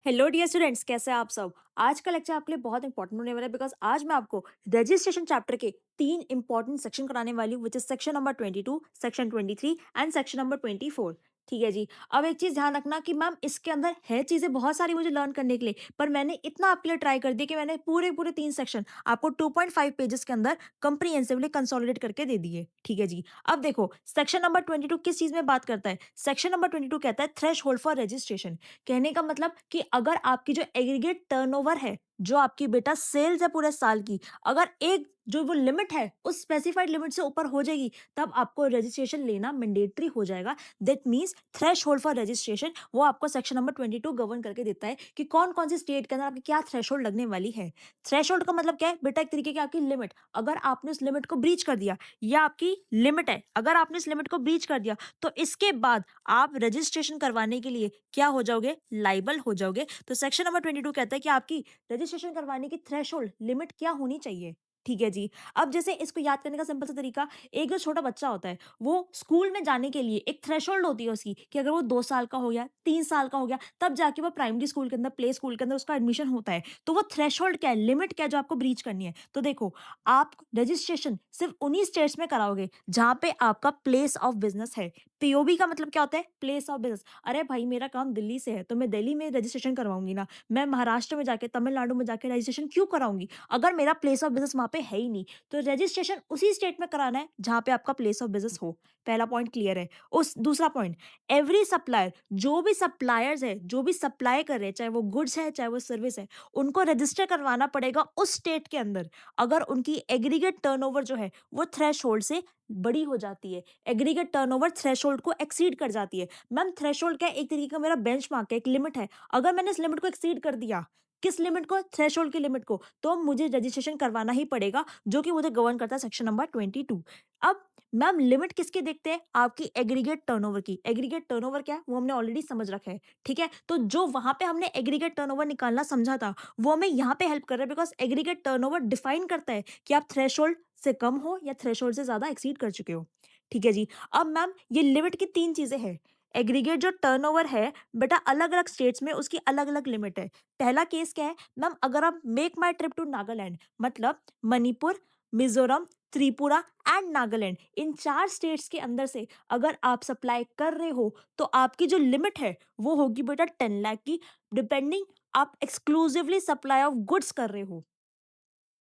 Hello dear students, कैसे हैं आप सब। आज का लेक्चर आपके लिए बहुत इंपॉर्टेंट होने वाला है बिकॉज आज मैं आपको रजिस्ट्रेशन चैप्टर के तीन इंपॉर्टेंट सेक्शन कराने वाली हूँ, which is section number 22, section 23 and section number 24। ठीक है जी। अब एक चीज ध्यान रखना कि मैम इसके अंदर है चीजें बहुत सारी मुझे लर्न करने के लिए, पर मैंने इतना आपके लिए ट्राई कर दिया कि मैंने पूरे पूरे तीन सेक्शन आपको 2.5 पेजेस के अंदर कंप्रीहेंसिवली कंसोलिडेट करके दे दिए। ठीक है जी। अब देखो, सेक्शन नंबर 22 किस चीज में बात करता है। सेक्शन नंबर 22 कहता है थ्रेश होल्ड फॉर रजिस्ट्रेशन। कहने का मतलब कि अगर आपकी जो एग्रीगेट टर्नओवर है, जो आपकी बेटा सेल्स है पूरे साल की, अगर एक जो वो लिमिट है उस स्पेसिफाइड लिमिट से ऊपर हो जाएगी, तब आपको रजिस्ट्रेशन लेना मैंडेटरी हो जाएगा। That means threshold for registration वो आपको सेक्शन नंबर 22 गवर्न करके देता है कि कौन कौन सी स्टेट के अंदर आपकी क्या थ्रेश होल्ड लगने वाली है। थ्रेश होल्ड का मतलब क्या है बेटा, एक तरीके की आपकी लिमिट। अगर आपने उस लिमिट को ब्रीच कर दिया, या आपकी लिमिट है, अगर आपने इस लिमिट को ब्रीच कर दिया, तो इसके बाद आप रजिस्ट्रेशन करवाने के लिए क्या हो जाओगे, लाइबल हो जाओगे। तो सेक्शन नंबर 22 कहता है कि आपकी रजिस्ट्रेशन करवाने की थ्रेशोल्ड लिमिट क्या होनी चाहिए। ठीक है जी। अब जैसे इसको याद करने का सिंपल सा तरीका, एक जो छोटा बच्चा होता है, वो स्कूल में जाने के लिए एक थ्रेशोल्ड होती है उसकी, कि अगर वो 2 साल का हो गया, 3 साल का हो गया, तब जाके वो प्राइमरी स्कूल के अंदर, प्ले स्कूल के अंदर उसका एडमिशन होता है। तो वो थ्रेशोल्ड क्या है, लिमिट क्या है जो आपको ब्रीच करनी है। तो देखो, आप रजिस्ट्रेशन सिर्फ उन्हीं स्टेट्स में कराओगे जहां पे आपका प्लेस ऑफ बिजनेस है। पीओबी का मतलब क्या होता है, प्लेस ऑफ बिजनेस। अरे भाई, मेरा काम दिल्ली से है तो मैं दिल्ली में रजिस्ट्रेशन करवाऊंगी ना, मैं महाराष्ट्र में जाके, तमिलनाडु में जाके रजिस्ट्रेशन क्यों कराऊंगी अगर मेरा प्लेस ऑफ बिजनेस वहां पे है ही नहीं। तो रजिस्ट्रेशन उसी स्टेट में कराना है जहां पे आपका प्लेस ऑफ बिजनेस हो। पहला पॉइंट क्लियर है। उस दूसरा पॉइंट, एवरी सप्लायर, जो भी सप्लायर्स है, जो भी सप्लाई कर रहे हैं, चाहे वो गुड्स है चाहे वो सर्विस है, उनको रजिस्टर करवाना पड़ेगा उस स्टेट के अंदर अगर उनकी एग्रीगेट टर्नओवर जो है वो थ्रेश से बड़ी हो जाती है, एग्रीगेट टर्नओवर थ्रेशोल्ड को एक्सीड कर जाती है। मैम थ्रेशोल्ड क्या है, एक तरीके का मेरा बेंचमार्क है, एक लिमिट है। अगर मैंने इस लिमिट को एक्सीड कर दिया, किस लिमिट को, थ्रेशोल्ड की लिमिट को, तो मुझे रजिस्ट्रेशन करवाना ही पड़ेगा, जो कि मुझे गवर्न करता है सेक्शन नंबर 22। अब मैम लिमिट किसके देखते हैं, आपकी एग्रीगेट टर्नओवर की। एग्रीगेट टर्नओवर क्या है वो हमने ऑलरेडी समझ रखा है। ठीक है, तो जो वहां पे हमने एग्रीगेट टर्नओवर निकालना समझा था, वो हमें यहाँ पे हेल्प कर रहा है, बिकॉज एग्रीगेट टर्नओवर डिफाइन करता है कि आप थ्रेशोल्ड से कम हो या थ्रेशोल्ड से ज्यादा एक्सीड कर चुके हो। ठीक है जी। अब मैम ये लिमिट की तीन चीजें हैं। एग्रीगेट जो टर्नओवर है बेटा, अलग अलग स्टेट्स में उसकी अलग अलग लिमिट है। पहला केस क्या है मैम, अगर आप make my trip to Nagaland, मतलब मणिपुर, मिजोरम, त्रिपुरा एंड नागालैंड, इन चार स्टेट्स के अंदर से अगर आप सप्लाई कर रहे हो, तो आपकी जो लिमिट है वो होगी बेटा 10 लाख की। डिपेंडिंग, आप एक्सक्लूसिवली सप्लाई ऑफ गुड्स कर रहे हो,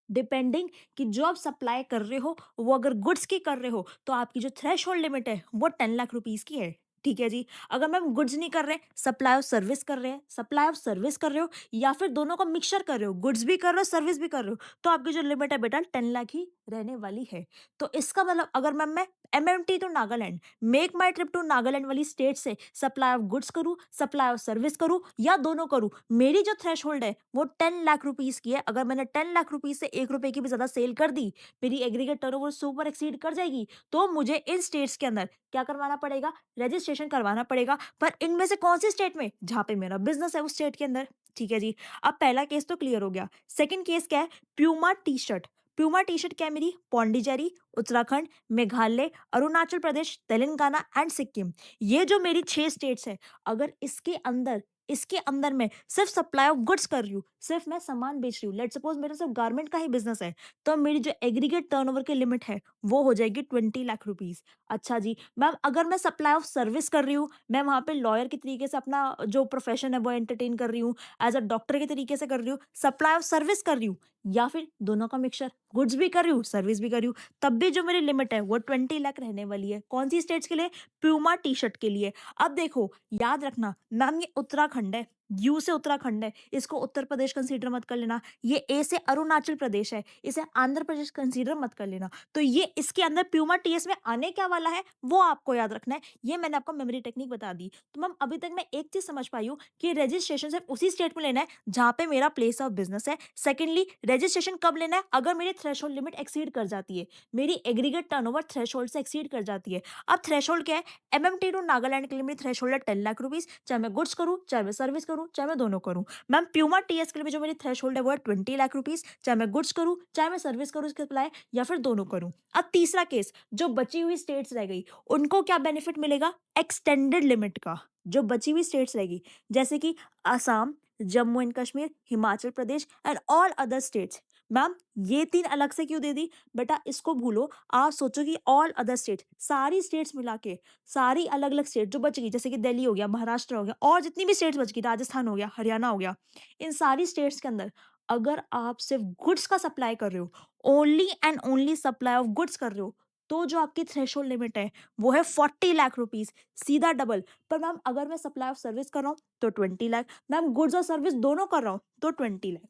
डिपेंडिंग कि जो आप सप्लाई कर रहे हो वो अगर गुड्स की कर रहे हो, तो आपकी जो थ्रेश होल्ड लिमिट है वो 10 लाख रुपीज की है। ठीक है जी। अगर मैम गुड्स नहीं कर रहे, सप्लाई ऑफ सर्विस कर रहे हैं, सप्लाई ऑफ सर्विस कर रहे हो, या फिर दोनों का मिक्सचर कर रहे हो, गुड्स भी कर रहे हो सर्विस भी कर रहे हो, तो आपकी जो लिमिट है बेटा 10 लाख ही रहने वाली है। तो इसका मतलब, अगर मैम मैं MMT to Nagaland, make my trip to Nagaland वाली स्टेट से सप्लाई ऑफ गुड्स करूं, सप्लाई ऑफ सर्विस करूं, या दोनों करूं, मेरी जो थ्रेश होल्ड है वो 10 लाख रुपीज की है। अगर मैंने 10 लाख रुपीज से 1 रुपए की भी ज्यादा सेल कर दी, मेरी एग्रीगेट टर्नओवर सुपर एक्सीड कर जाएगी, तो मुझे इन स्टेट्स के अंदर क्या करवाना पड़ेगा, रजिस्ट्रेशन करवाना पड़ेगा। पर इनमें से कौन सी स्टेट में, जहां पे मेरा बिजनेस है उस स्टेट के अंदर। ठीक है जी। अब पहला केस तो क्लियर हो गया। सेकंड केस क्या है, Puma T shirt. Puma T shirt क्या है मेरी, पौंडीचेरी, उत्तराखंड, मेघालय, अरुणाचल प्रदेश, तेलंगाना एंड सिक्किम, ये जो मेरी 6 स्टेट्स है, अगर इसके अंदर मैं सिर्फ सप्लाई ऑफ गुड्स कर रही हूँ, सिर्फ मैं सामान बेच रही हूँ, लेट सपोज मेरा सिर्फ गारमेंट का ही बिजनेस है, तो मेरी जो एग्रीगेट टर्नओवर की लिमिट है वो हो जाएगी 20 लाख रुपीज। अच्छा जी। मैम अगर मैं सप्लाई ऑफ सर्विस कर रही हूँ, मैं वहां पे लॉयर के तरीके से अपना जो प्रोफेशन है वो एंटरटेन कर रही हूँ, एज अ डॉक्टर के तरीके से कर रही हूँ, सप्लाई ऑफ सर्विस कर रही हूँ, या फिर दोनों का मिक्सचर, गुड्स भी कर रही हूँ सर्विस भी कर रही हूँ, तब भी जो मेरी लिमिट है वो 20 लाख रहने वाली है। कौन सी स्टेट्स के लिए, प्यूमा टी शर्ट के लिए। अब देखो, याद रखना मैम, ये उत्तराखंड है, यू से उत्तराखंड है, इसको उत्तर प्रदेश कंसीडर मत कर लेना। ये ए से अरुणाचल प्रदेश है, इसे आंध्र प्रदेश कंसीडर मत कर लेना। तो ये इसके अंदर प्यूमा टीएस में आने क्या वाला है वो आपको याद रखना है। ये मैंने आपको मेमोरी टेक्निक बता दी। तो मैम अभी तक मैं एक चीज समझ पाई हूँ कि रजिस्ट्रेशन सिर्फ उसी स्टेट में लेना है जहां पे मेरा प्लेस ऑफ बिजनेस है। सेकेंडली, रजिस्ट्रेशन कब लेना है, अगर मेरी थ्रेशोल्ड लिमिट एक्सीड कर जाती है, मेरी एग्रीगेट टर्नओवर थ्रेशोल्ड से एक्सीड कर जाती है। अब थ्रेशोल्ड क्या है, एमएमटी टू नागालैंड के लिए मेरी थ्रेशोल्ड है 10 लाख रुपीज, चाहे मैं गुड्स करूँ, चाहे मैं सर्विस करूँ, चाहे मैं दोनों करूँ। मैम प्यूमा टीएस के लिए जो मेरी थ्रेशोल्ड है वो है 20 लाख रुपीज, चाहे मैं गुड्स करूँ, चाहे मैं सर्विस करूँ, इसके अप्लाई, या फिर दोनों करूँ। अब तीसरा केस, जो बची हुई स्टेट्स रह गई, उनको क्या बेनिफिट मिलेगा, एक्सटेंडेड लिमिट का। जो बची हुई स्टेट्स रहेगी, जैसे कि Assam, Jammu and Kashmir, Himachal Pradesh and all other states. Ma'am ये 3 अलग से क्यों दे दी? बेटा इसको भूलो, आप सोचो कि ऑल अदर स्टेट्स, सारी स्टेट्स मिला के, सारी अलग-अलग स्टेट जो बच गई, जैसे कि दिल्ली हो गया, महाराष्ट्र हो गया और जितनी भी स्टेट्स बच गई, राजस्थान हो गया, हरियाणा हो गया, इन सारी स्टेट्स के अंदर अगर आप सिर्फ गुड्स का सप्लाई कर रहे हो, only and only supply of goods कर रहे हो, तो जो आपकी थ्रेशोल्ड लिमिट है वो है 40 लाख रुपीस, सीधा डबल। पर मैम अगर मैं सप्लाई ऑफ सर्विस कर रहा हूँ तो 20 लाख, मैम गुड्स और सर्विस दोनों कर रहा हूँ तो 20 लाख।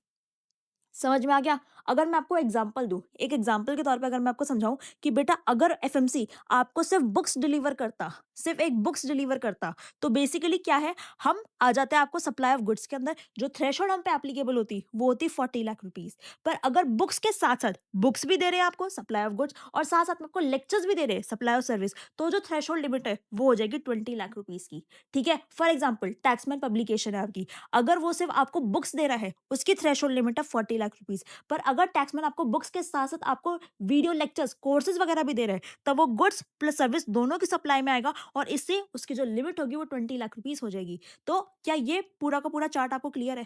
समझ में आ गया? अगर मैं आपको एग्जांपल दूँ, एक एग्जांपल के तौर पे अगर मैं आपको समझाऊँ कि बेटा अगर एफएमसी आपको सिर्फ़ बुक्स डिलीवर करता, सिर्फ़ एक बुक्स डिलीवर करता, तो बेसिकली क्या है, हम आ जाते हैं आपको सप्लाई ऑफ गुड्स के अंदर, जो थ्रेशोल्ड हम पे एप्लीकेबल होती, वो होती 40 लाख रुपीज़। पर अगर बुक्स के साथ-साथ, बुक्स भी दे रहे हैं आपको सप्लाई ऑफ गुड्स और साथ-साथ में आपको लेक्चर्स भी दे रहे हैं सप्लाई ऑफ सर्विस, तो जो थ्रेशोल्ड लिमिट है, वो हो जाएगी 20 लाख रुपीज़ की। ठीक है? फॉर एग्जांपल टैक्समैन पब्लिकेशन है आपकी, अगर वो सिर्फ़ आपको बुक्स दे रहा है, उसकी थ्रेशोल्ड लिमिट है 40 लाख रुपीज़। पर अगर टैक्समैन आपको बुक्स के साथ-साथ आपको वीडियो लेक्चर्स, कोर्सेज़ वगैरह भी दे रहा है, तब वो गुड्स प्लस सर्विस दोनों की सप्लाई में आएगा और इससे उसकी जो लिमिट होगी वो 20 लाख रुपीज़ हो जाएगी। तो क्या ये पूरा का पूरा चार्ट आपको क्लियर है?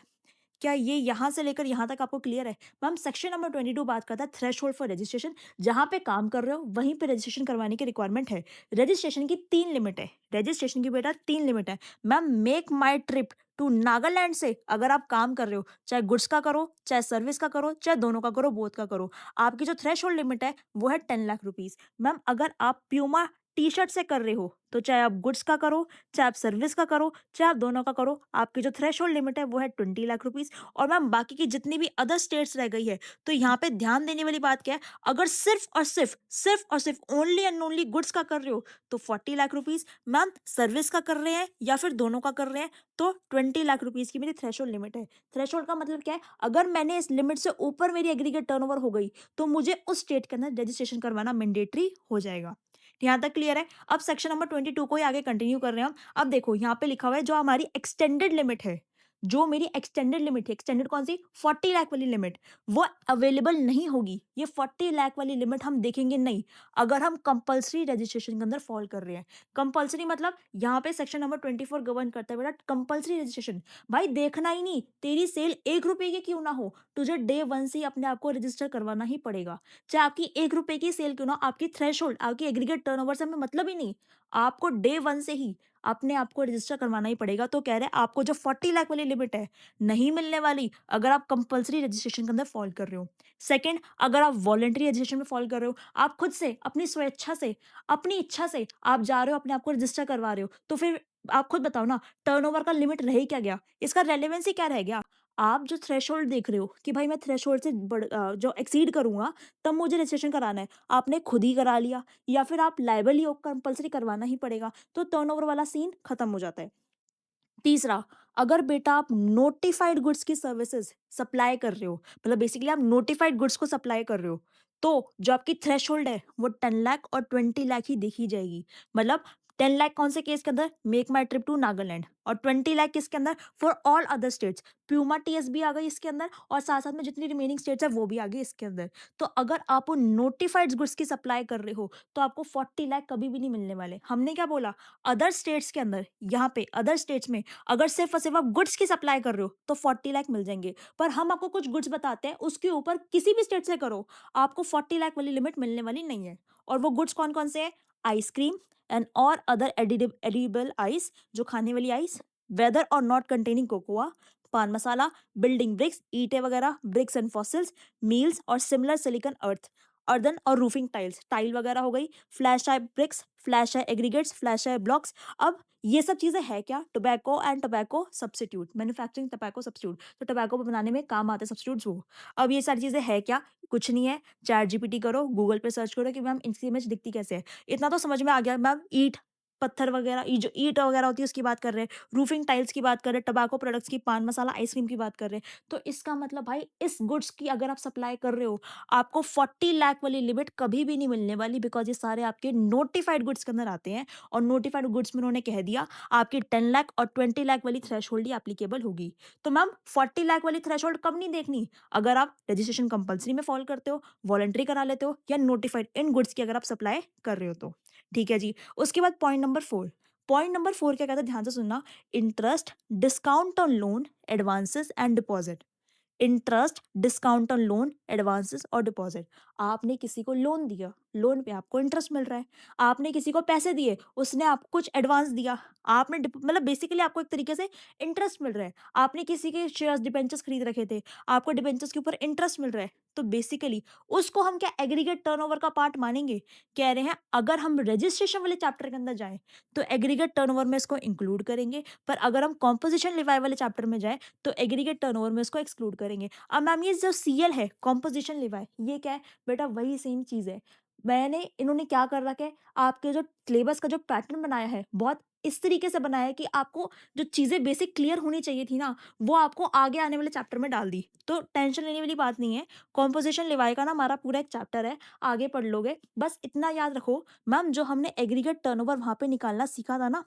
क्या ये यहाँ से लेकर यहाँ तक आपको क्लियर है? मैम सेक्शन नंबर 22 बात करता है थ्रेशोल्ड फॉर रजिस्ट्रेशन, जहाँ पे काम कर रहे हो वहीं पे रजिस्ट्रेशन करवाने की रिक्वायरमेंट है। रजिस्ट्रेशन की 3 लिमिट है, रजिस्ट्रेशन की बेटा 3 लिमिट है। Ma'am make my trip to Nagaland से अगर आप काम कर रहे हो, चाहे गुड्स का करो, चाहे सर्विस का करो, चाहे दोनों का करो, बोथ का करो, आपकी जो थ्रेशोल्ड लिमिट है वो है 10 लाख रुपीज़। मैम अगर आप प्यूमा टी-शर्ट से कर रहे हो, तो चाहे आप गुड्स का करो, चाहे आप सर्विस का करो, चाहे आप दोनों का करो, आपकी जो थ्रेशोल्ड लिमिट है वो है 20 लाख रुपीज़। और मैम बाकी की जितनी भी अदर स्टेट्स रह गई है, तो यहाँ पे ध्यान देने वाली बात क्या है, अगर सिर्फ ओनली एंड ओनली गुड्स का कर रहे हो तो 40 लाख रुपीज़, मैम सर्विस का कर रहे हैं या फिर दोनों का कर रहे हैं तो 20 लाख रुपीज़ की मेरी थ्रेशोल्ड लिमिट है। थ्रेशोल्ड का मतलब क्या है, अगर मैंने इस लिमिट से ऊपर मेरी एग्रीगेट टर्नओवर हो गई, तो मुझे उस स्टेट के अंदर रजिस्ट्रेशन करवाना मैंडेटरी हो जाएगा। यहाँ तक क्लियर है? अब सेक्शन नंबर 22 को ही आगे कंटिन्यू कर रहे हैं हम। अब देखो यहाँ पे लिखा हुआ है जो हमारी एक्सटेंडेड लिमिट है, जो मेरी एक्सटेंडेड लिमिट है, एक्सटेंडेड कौन सी? 40 लाख वाली लिमिट, वो अवेलेबल नहीं होगी। ये 40 लाख वाली लिमिट हम देखेंगे नहीं, अगर हम कंपल्सरी रजिस्ट्रेशन के अंदर फॉल कर रहे हैं। कंपल्सरी मतलब यहाँ पे सेक्शन नंबर 24 गवर्न करता है बेटा कंपल्सरी रजिस्ट्रेशन। भाई देखना ही नहीं, तेरी सेल ₹1 की क्यों ना हो, तुझे डे 1 से ही अपने आप को रजिस्टर करवाना ही पड़ेगा। चाहे आपकी ₹1 की सेल क्यों ना हो, आपकी थ्रेशोल्ड, आपकी एग्रीगेट टर्नओवर से हमें मतलब ही नहीं। आपको डे 1 से ही अपने आप को रजिस्टर करवाना ही पड़ेगा। तो कह रहे हैं आपको जो 40 लाख वाली लिमिट है, नहीं मिलने वाली अगर आप कंपल्सरी रजिस्ट्रेशन के अंदर फॉल कर रहे हो। सेकंड, अगर आप वॉलंटरी रजिस्ट्रेशन में फॉल कर रहे हो, आप खुद से, अपनी स्वेच्छा से, अपनी इच्छा से आप जा रहे हो, अपने आप को रजिस्टर करवा रहे हो, तो फिर आप खुद बताओ ना, टर्नओवर का लिमिट रह ही क्या गया? इसका रेलेवेंस ही क्या रह गया? आप जो थ्रेशोल्ड देख रहे हो कि भाई मैं थ्रेशोल्ड से जो एक्सीड करूँगा, तब मुझे रजिस्ट्रेशन कराना है, आपने खुद ही करा लिया या फिर आप लायबल ही हो, कंपल्सरी करवाना ही पड़ेगा, तो टर्नओवर वाला सीन खत्म हो जाता है। तीसरा, अगर बेटा आप नोटिफाइड गुड्स की सर्विसेज़ सप्लाई कर रहे हो, मतलब बेसिकली आप नोटिफाइड गुड्स को सप्लाई कर रहे हो, तो जो आपकी थ्रेशोल्ड है वो 10 लाख और 20 लाख ही देखी जाएगी। मतलब 10 लाख कौन से केस के अंदर? Make my trip to Nagaland, और 20 लाख किसके अंदर? For all other states. प्यूमा टीएस भी आ गई इसके अंदर और साथ-साथ में जितनी रिमेनिंग स्टेट्स है वो भी आ गई इसके अंदर। तो अगर आप उन नोटिफाइड गुड्स की सप्लाई कर रहे हो, तो आपको 40 लाख कभी भी नहीं मिलने वाले। हमने क्या बोला? अदर स्टेट्स के अंदर, यहाँ पे अदर स्टेट्स में अगर सिर्फ और सिर्फ आप गुड्स की सप्लाई कर रहे हो तो 40 लाख मिल जाएंगे। पर हम आपको कुछ गुड्स बताते हैं, उसके ऊपर किसी भी स्टेट से करो, आपको 40 लाख वाली लिमिट मिलने वाली नहीं है। और वो गुड्स कौन कौन से हैं? आइसक्रीम एंड और अदर एडिबल आइस, जो खाने वाली आइस, वेदर और नॉट कंटेनिंग कोकोआ, पान मसाला, बिल्डिंग ब्रिक्स, ईंटें वगैरह, ब्रिक्स एंड फॉसिल्स, मील्स और सिमिलर सिलिकॉन अर्दन और रूफिंग टाइल्स, टाइल वगैरह हो गई, फ्लैश टाइप ब्रिक्स, फ्लैश है एग्रीगेट्स, फ्लैश है ब्लॉक्स। अब ये सब चीज़ें है क्या? Tobacco and tobacco substitute, manufacturing tobacco substitute, तो टोबैको को बनाने में काम आते हैं सब्स्टिट्यूट्स वो। अब ये सारी चीज़ें है क्या? कुछ नहीं है, चैट जीपीटी करो, गूगल पे सर्च करो कि मैम इसकी इमेज दिखती कैसे है। इतना तो समझ में आ गया मैम, ईंट, पत्थर वगैरह, ये जो ईंट वगैरह होती है उसकी बात कर रहे हैं, रूफिंग टाइल्स की बात कर रहे हैं, टोबैको प्रोडक्ट्स की, पान मसाला, आइसक्रीम की बात कर रहे हैं। तो इसका मतलब भाई इस गुड्स की अगर आप सप्लाई कर रहे हो, आपको 40 लाख वाली लिमिट कभी भी नहीं मिलने वाली, बिकॉज़ ये सारे आपके नोटिफाइड गुड्स के अंदर आते हैं और नोटिफाइड गुड्स में उन्होंने कह दिया आपकी 10 लाख और 20 लाख वाली थ्रेशोल्ड ही एप्लीकेबल होगी। तो मैम 40 लाख वाली थ्रेशोल्ड कब नहीं देखनी? अगर आप रजिस्ट्रेशन कंपल्सरी में फॉल करते हो, वॉलंटरी करा लेते हो या नोटिफाइड इन गुड्स की अगर आप सप्लाई कर रहे हो तो। ठीक है जी। उसके बाद पॉइंट नंबर 4, पॉइंट नंबर 4 क्या कहता है, ध्यान से सुनना। Interest, discount on loan, advances and deposit. Interest, discount on loan, advances और डिपॉजिट। आपने किसी को लोन दिया, लोन पे आपको इंटरेस्ट मिल रहा है। आपने किसी को पैसे दिए, उसने आपको कुछ एडवांस दिया। आपने मतलब बेसिकली आपको एक तरीके से इंटरेस्ट मिल रहा है। आपने किसी के शेयर्स, डिबेंचर्स खरीद रखे थे, आपको डिबेंचर्स के ऊपर इंटरेस्ट मिल रहा है। तो बेसिकली उसको हम क्या एग्रीगेट टर्नओवर का पार्ट मानेंगे? कह रहे हैं अगर हम रजिस्ट्रेशन वाले चैप्टर के अंदर जाएं तो एग्रीगेट टर्नओवर में इसको इंक्लूड करेंगे, पर अगर हम कॉम्पोजिशन लिवाई वाले चैप्टर में जाएं तो एग्रीगेट टर्नओवर में इसको एक्सक्लूड करेंगे। अब मैम ये जो सीएल है, कॉम्पोजिशन लिवाई, ये क्या है बेटा? वही सेम चीज है। इन्होंने क्या कर रखा है, आपके जो सिलेबस का जो पैटर्न बनाया है बहुत इस तरीके से बनाया है कि आपको जो चीजें बेसिक क्लियर होनी चाहिए थी ना, वो आपको आगे आने वाले चैप्टर में डाल दी। तो टेंशन लेने वाली बात नहीं है। कॉम्पोजिशन लिवाई का ना हमारा पूरा एक चैप्टर है, आगे पढ़ लोगे। बस इतना याद रखो मैम, जो हमने एग्रीगेट टर्नओवर वहां पे निकालना सीखा था ना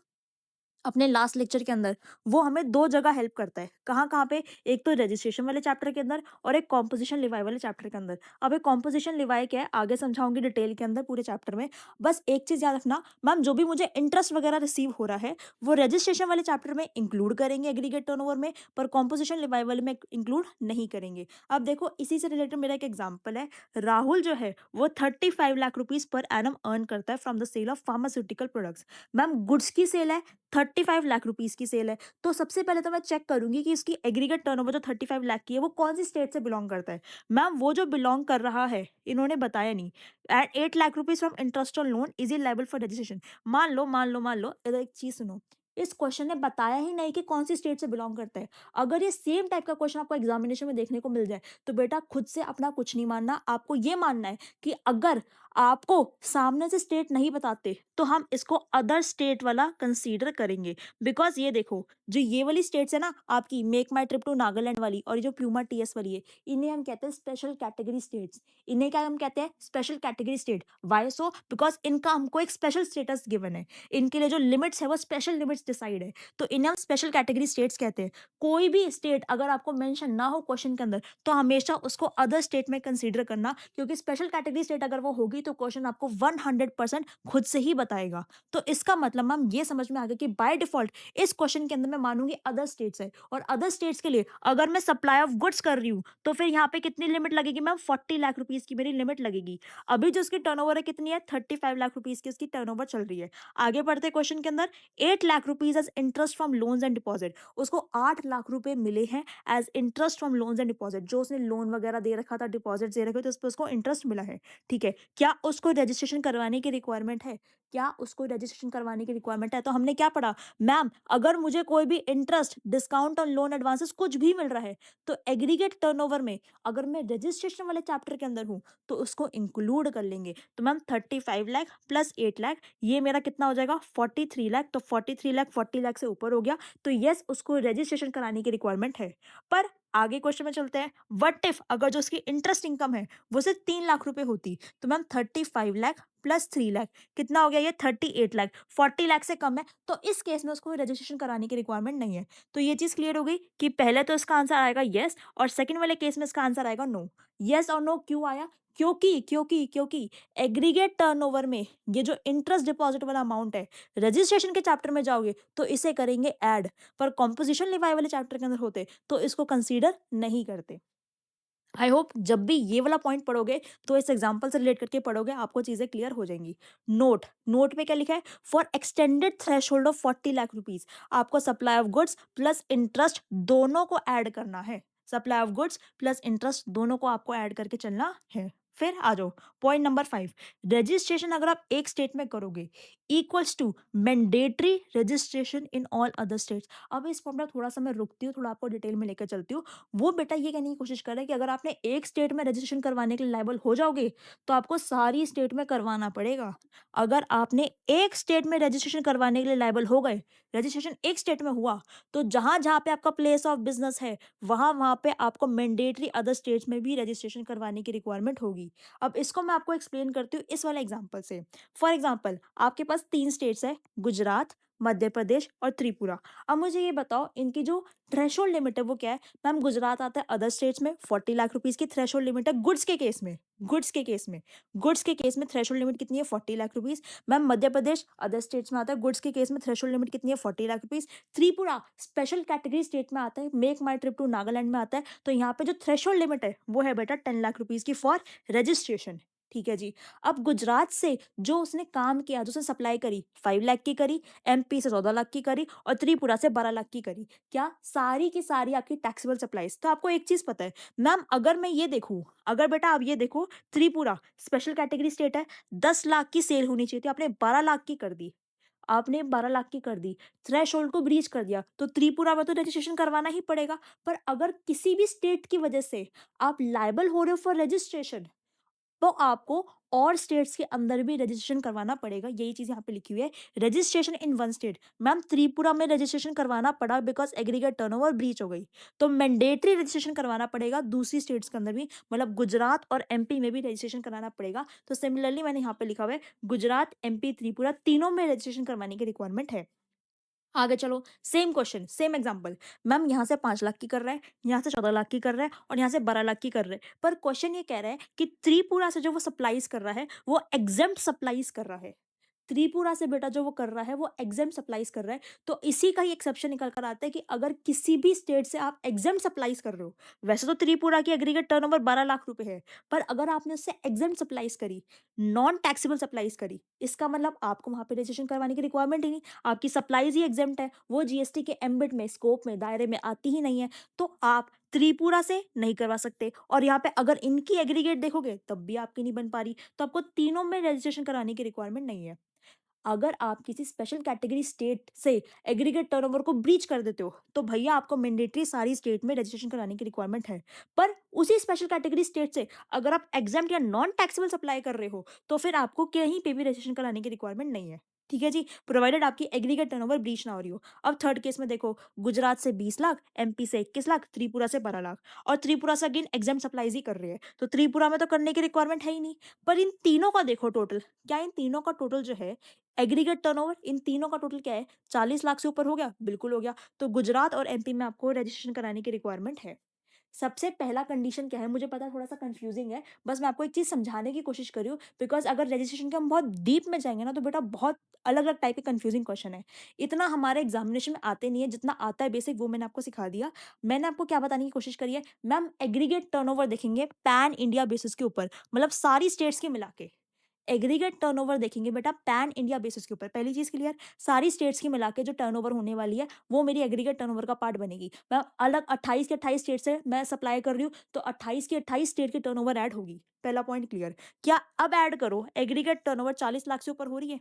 अपने लास्ट लेक्चर के अंदर, वो हमें 2 जगह हेल्प करता है। कहाँ-कहाँ पे? एक तो रजिस्ट्रेशन वाले चैप्टर के अंदर और एक कॉम्पोजिशन लिवाई वाले चैप्टर के अंदर। अब ये कॉम्पोजिशन लिवाई क्या है, आगे समझाऊँगी डिटेल के अंदर पूरे चैप्टर में। बस एक चीज़ याद रखना, मैम जो भी मुझे इंटरेस्ट वगैरह रिसीव हो रहा है, वो रजिस्ट्रेशन वाले चैप्टर में इंक्लूड करेंगे एग्रीगेट टर्नओवर में, पर कॉम्पोजिशन लिवाई वाले में इंक्लूड नहीं करेंगे। अब देखो इसी से रिलेटेड मेरा एक एग्जाम्पल है। राहुल जो है वो 35 lakh rupees per annum earn करता है from the sale of pharmaceutical products. Ma'am goods की सेल है, 35 लाख रुपीज़ की सेल है, तो सबसे पहले तो मैं चेक करूँगी कि इसकी एग्रीगेट टर्नओवर जो 35 लाख की है, वो कौन-सी स्टेट से बिलॉन्ग करता है। मैम वो जो बिलॉन्ग कर रहा है, इन्होंने बताया नहीं। At 8 lakh rupees from interest on loan is he liable for registration. मान लो, इधर एक चीज़ सुनो, इस क्वेश्चन ने बताया ही नहीं कि कौन-सी स्टेट से बिलॉन्ग करता है। अगर ये सेम टाइप का क्वेश्चन आपको एग्ज़ामिनेशन में देखने को मिल जाए, तो बेटा खुद से अपना कुछ नहीं मानना, आपको ये मानना है कि अगर आपको सामने से स्टेट नहीं बताते, तो हम इसको अदर स्टेट वाला कंसीडर करेंगे। बिकॉज़ ये देखो, जो ये वाली स्टेट्स है ना आपकी make my trip to Nagaland वाली और ये जो प्यूमा टीएस वाली है, इन्हें हम कहते हैं स्पेशल कैटेगरी स्टेट्स। इन्हें क्या हम कहते हैं? Special category state. Why so? Because इनका हमको एक स्पेशल स्टेटस गिवन है। इनके लिए जो लिमिट्स है वो स्पेशल लिमिट्स डिसाइड है। तो इन्हें हम स्पेशल कैटेगरी स्टेट्स कहते हैं। कोई भी स्टेट अगर आपको मेंशन ना हो क्वेश्चन के अंदर, तो हमेशा उसको अदर स्टेट में कंसीडर करना, क्योंकि स्पेशल कैटेगरी स्टेट अगर वो होगी तो क्वेश्चन आपको 100% खुद से ही बताएगा। तो इसका मतलब मैम ये समझ में आ गया कि बाय डिफॉल्ट इस क्वेश्चन के अंदर मैं मानूंगी अदर स्टेट्स है, और अदर स्टेट्स के लिए अगर मैं सप्लाई ऑफ गुड्स कर रही हूँ तो फिर यहाँ पे कितनी लिमिट लगेगी मैम? 40 लाख रुपीज की मेरी लिमिट लगेगी। अभी जो उसकी टर्नओवर है कितनी है? 35 लाख रुपीज की उसकी टर्नओवर चल रही है। आगे बढ़ते क्वेश्चन के अंदर, 8 lakh rupees as interest from loans and deposit. उसको 8 लाख रुपए मिले हैं as interest from loans and deposit. जो उसने लोन वगैरह दे रखा था, डिपॉजिट दे रखे थे, उस पर उसको इंटरेस्ट मिला है। ठीक है, क्या उसको रजिस्ट्रेशन करवाने की रिक्वायरमेंट है? क्या उसको रजिस्ट्रेशन करवाने की रिक्वायरमेंट है? तो हमने क्या पढ़ा मैम, अगर मुझे कोई भी interest, discount on loan, advances कुछ भी मिल रहा है, तो एग्रीगेट टर्नओवर में अगर मैं रजिस्ट्रेशन वाले चैप्टर के अंदर हूं तो उसको इंक्लूड कर लेंगे। तो मैम 35 लाख प्लस 8 लाख, ये मेरा कितना हो जाएगा? 43 लाख। तो 43 लाख 40 लाख से ऊपर हो गया, तो यस उसको रजिस्ट्रेशन कराने की रिक्वायरमेंट है। पर आगे क्वेश्चन में चलते हैं। व्हाट इफ अगर जो उसकी इंटरेस्ट इनकम है वो सिर्फ 3 लाख रुपए होती, तो मैम 35 लाख प्लस 3 लाख कितना हो गया? ये 38 लाख। 40 लाख से कम है, तो इस केस में उसको रजिस्ट्रेशन कराने की रिक्वायरमेंट नहीं है। तो ये चीज क्लियर हो गई कि पहले तो इसका आंसर आएगा यस, और सेकंड वाले केस में इसका आंसर आएगा नो। यस और नो क्यों आया? क्योंकि एग्रीगेट टर्नओवर में ये जो इंटरेस्ट डिपॉजिट वाला अमाउंट है, रजिस्ट्रेशन के चैप्टर में जाओगे तो इसे करेंगे ऐड, पर कॉम्पोजिशन लिवाई वाले चैप्टर के अंदर होते तो इसको कंसीडर नहीं करते। आई होप जब भी ये वाला पॉइंट पढ़ोगे तो इस एग्जांपल से रिलेट करके पढ़ोगे, आपको चीजें क्लियर हो जाएंगी। नोट पे क्या लिखा है? For extended threshold of 40 lakh rupees, आपको supply of goods plus interest दोनों को ऐड करना है। Supply of goods plus interest दोनों को आपको ऐड करके चलना है। फिर आ जाओ पॉइंट नंबर 5। रजिस्ट्रेशन अगर आप एक स्टेट में करोगे equals to mandatory registration in all other states. अब इस पॉइंट में थोड़ा सा मैं रुकती हूँ, थोड़ा आपको डिटेल में लेकर चलती हूँ। वो बेटा ये कहने की कोशिश कर रहा है कि अगर आपने एक स्टेट में रजिस्ट्रेशन करवाने के लिए लायबल हो जाओगे तो आपको सारी स्टेट में करवाना पड़ेगा। अगर आपने एक स्टेट में रजिस्ट्रेशन करवाने के लिए लायबल हो गए, रजिस्ट्रेशन एक स्टेट में हुआ, तो जहां जहां पे आपका प्लेस ऑफ बिजनेस है वहां वहां पे आपको मैंडेटरी अदर स्टेट्स में भी रजिस्ट्रेशन करवाने की रिक्वायरमेंट होगी। अब इसको मैं आपको एक्सप्लेन करती हूँ इस वाले एग्जाम्पल से। फॉर एग्जाम्पल आपके पास 3 स्टेट्स है, गुजरात, मध्य प्रदेश और त्रिपुरा। अब मुझे ये बताओ इनकी जो थ्रेशोल्ड लिमिट है वो क्या है? मैम गुजरात आता है अदर स्टेट्स में 40 लाख रुपीज़ की थ्रेशोल्ड लिमिट है गुड्स के केस में, गुड्स के केस में थ्रेशोल्ड लिमिट कितनी है? 40 lakh rupees. Ma'am Madhya Pradesh other states में आता है गुड्स के केस में थ्रेशोल्ड लिमिट कितनी है? 40 lakh rupees. Tripura special category state में आता है, make my trip to Nagaland में आता है, तो यहाँ पे जो थ्रेशोल्ड लिमिट है वो है बेटा 10 लाख रुपीज़ की फॉर रजिस्ट्रेशन। ठीक है जी। अब गुजरात से जो उसने काम किया, जो उसने सप्लाई करी 5 लाख की करी, एमपी से 14 लाख की करी और त्रिपुरा से 12 लाख की करी। क्या सारी की सारी आपकी टैक्सेबल सप्लाईज? तो आपको एक चीज पता है मैम, अगर मैं ये देखूं, अगर बेटा आप ये देखो, त्रिपुरा स्पेशल कैटेगरी स्टेट है, 10 लाख की सेल होनी चाहिए थी, आपने 12 लाख की कर दी, आपने 12 लाख की कर दी, थ्रेशोल्ड को ब्रीच कर दिया, तो त्रिपुरा में तो रजिस्ट्रेशन करवाना ही पड़ेगा। पर अगर किसी भी स्टेट की वजह से आप लायबल हो रहे हो फॉर रजिस्ट्रेशन, तो आपको और स्टेट्स के अंदर भी रजिस्ट्रेशन करवाना पड़ेगा। यही चीज यहाँ पे लिखी हुई है, registration in one state. Ma'am Tripura में रजिस्ट्रेशन करवाना पड़ा बिकॉज एग्रीगेट टर्नओवर ब्रीच हो गई, तो मैंडेटरी रजिस्ट्रेशन करवाना पड़ेगा दूसरी स्टेट्स के अंदर भी, मतलब गुजरात और एमपी में भी रजिस्ट्रेशन कराना पड़ेगा। तो सिमिलरली मैंने यहाँ पे लिखा हुआ है गुजरात, एमपी, त्रिपुरा तीनों में रजिस्ट्रेशन करवाने की रिक्वायरमेंट है। आगे चलो, same question, same example. Ma'am यहाँ से 5 लाख की कर रहा है, यहाँ से 14 लाख की कर रहा है और यहाँ से 12 लाख की कर रहा है, पर क्वेश्चन ये कह रहा है कि त्रिपुरा से जो वो सप्लाईज कर रहा है वो एग्जेम्प्ट सप्लाईज कर रहा है। त्रिपुरा से बेटा जो वो कर रहा है वो एग्जेम्प्ट सप्लाईज कर रहा है, तो इसी का ही एक्सेप्शन निकल कर आता है कि अगर किसी भी स्टेट से आप एग्जेम्प्ट सप्लाईज कर रहे हो, वैसे तो त्रिपुरा की एग्रीगेट टर्नओवर 12 लाख रुपए है, पर अगर आपने उससे एग्जेम्प्ट सप्लाईज करी, नॉन टैक्सेबल सप्लाईज करी, इसका मतलब आपको वहां पे रजिस्ट्रेशन करवाने की रिक्वायरमेंट ही नहीं, आपकी सप्लाईज ही एग्जेम्प्ट है, वो जीएसटी के एम्बिट में, स्कोप में, दायरे में आती ही नहीं है, तो आप त्रिपुरा से नहीं करवा सकते। और यहाँ पे अगर इनकी एग्रीगेट देखोगे तब भी आपकी नहीं बन पा रही, तो आपको तीनों में रजिस्ट्रेशन कराने की रिक्वायरमेंट नहीं है। अगर आप किसी स्पेशल कैटेगरी स्टेट से एग्रीगेट टर्नओवर को ब्रीच कर देते हो, तो भैया आपको मैंडेटरी सारी स्टेट में रजिस्ट्रेशन कराने की रिक्वायरमेंट है। पर उसी स्पेशल कैटेगरी स्टेट से अगर आप एग्जाम या नॉन टैक्सेबल सप्लाई कर रहे हो, तो फिर आपको कहीं पे भी रजिस्ट्रेशन कराने की रिक्वायरमेंट नहीं है। ठीक है जी, प्रोवाइडेड आपकी एग्रीगेट टर्नओवर ब्रीच ना हो रही हो। अब थर्ड केस में देखो, गुजरात से 20 लाख, एमपी से 21 लाख, त्रिपुरा से 12 लाख, और त्रिपुरा से अगेन एग्जाम सप्लाईज ही कर रही है, तो त्रिपुरा में तो करने की रिक्वायरमेंट है ही नहीं। पर इन तीनों का देखो टोटल, क्या इन तीनों का टोटल जो है एग्रीगेट टर्नओवर, इन तीनों का टोटल क्या है? 40 लाख से ऊपर हो गया, बिल्कुल हो गया। तो गुजरात और एमपी में आपको रजिस्ट्रेशन कराने की रिक्वायरमेंट है। सबसे पहला कंडीशन क्या है, मुझे पता है थोड़ा सा कंफ्यूजिंग है, बस मैं आपको एक चीज समझाने की कोशिश कर रही हूँ, बिकॉज अगर रजिस्ट्रेशन के हम बहुत डीप में जाएंगे ना, तो बेटा बहुत अलग अलग टाइप के कंफ्यूजिंग क्वेश्चन है। इतना हमारे एग्जामिनेशन में आते नहीं है, जितना आता है बेसिक वो मैंने आपको सिखा दिया। मैंने आपको क्या बताने की कोशिश करी है मैम, एग्रीगेट टर्नओवर देखेंगे पैन इंडिया बेसिस के ऊपर, मतलब सारी स्टेट्स के मिला के एग्रीगेट टर्नओवर देखेंगे बेटा पैन इंडिया बेसिस के ऊपर। पहली चीज क्लियर, सारी स्टेट्स की मिला के जो टर्नओवर होने वाली है वो मेरी एग्रीगेट टर्नओवर का पार्ट बनेगी। मैं अलग 28 के 28 स्टेट से मैं सप्लाई कर रही हूँ, तो 28 की 28 स्टेट की टर्नओवर ऐड होगी। पहला पॉइंट क्लियर। क्या अब ऐड करो, एग्रीगेट टर्नओवर 40 लाख से ऊपर हो रही है?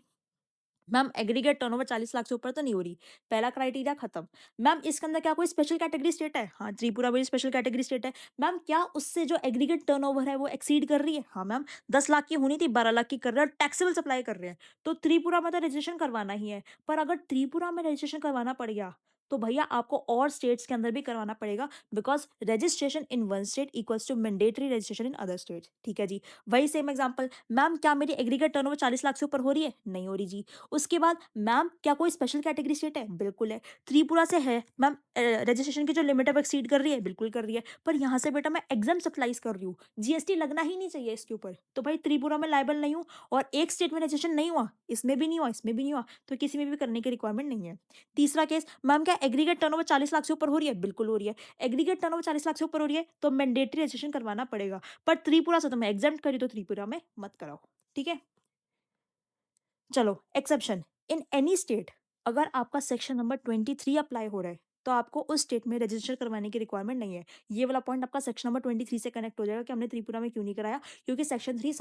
मैम एग्रीगेट टर्नओवर 40 लाख से ऊपर तो नहीं हो रही, पहला क्राइटेरिया खत्म। मैम इसके अंदर क्या कोई स्पेशल कैटेगरी स्टेट है? हाँ, त्रिपुरा भी स्पेशल कैटेगरी स्टेट है। मैम क्या उससे जो एग्रीगेट टर्नओवर है वो एक्सीड कर रही है? हाँ मैम, 10 लाख की होनी थी, 12 लाख की कर रहे हैं और टैक्सेबल सप्लाई कर रहे हैं, तो त्रिपुरा में तो रजिस्ट्रेशन करवाना ही है। पर अगर त्रिपुरा में रजिस्ट्रेशन करवाना पड़ गया, तो भैया आपको और स्टेट्स के अंदर भी करवाना पड़ेगा, because registration in one state equals to mandatory registration in other state. ठीक है जी। वही सेम एग्जांपल, मैम क्या मेरी एग्रीगेट टर्नओवर 40 लाख से ऊपर हो रही है? नहीं हो रही जी। उसके बाद मैम क्या कोई स्पेशल कैटेगरी स्टेट है? बिल्कुल है, त्रिपुरा से है। मैम रजिस्ट्रेशन की जो लिमिट है वो एक्सीड कर रही है? बिल्कुल कर रही है। पर यहाँ से बेटा मैं एग्जाम सप्लाईज कर रही हूँ, जीएसटी लगना ही नहीं चाहिए इसके ऊपर, तो भाई त्रिपुरा में लाइबल नहीं हूँ, और एक स्टेट में रजिस्ट्रेशन नहीं हुआ, इसमें भी नहीं हुआ, इसमें भी नहीं हुआ, तो किसी में भी करने की रिक्वायरमेंट नहीं है। तीसरा केस, मैम क्या एग्रीगेट टर्नओवर 40 लाख से ऊपर हो रही है? बिल्कुल हो रही है। एग्रीगेट टर्नओवर 40 लाख से ऊपर हो रही है तो मैंडेटरी रजिस्ट्रेशन करवाना पड़ेगा, पर त्रिपुरा से तो मैं एग्जाम करी, तो त्रिपुरा में मत कराओ। ठीक है, चलो एक्सेप्शन, इन एनी स्टेट अगर आपका सेक्शन नंबर 23 अप्लाई हो रहा है, तो आपको उस स्टेट में रजिस्टर करवाने की रिक्वायरमेंट नहीं है। ये वाला पॉइंट आपका सेक्शन नंबर 23 से कनेक्ट हो जाएगा कि हमने त्रिपुरा में क्यों नहीं कराया, क्योंकि सेक्शन 23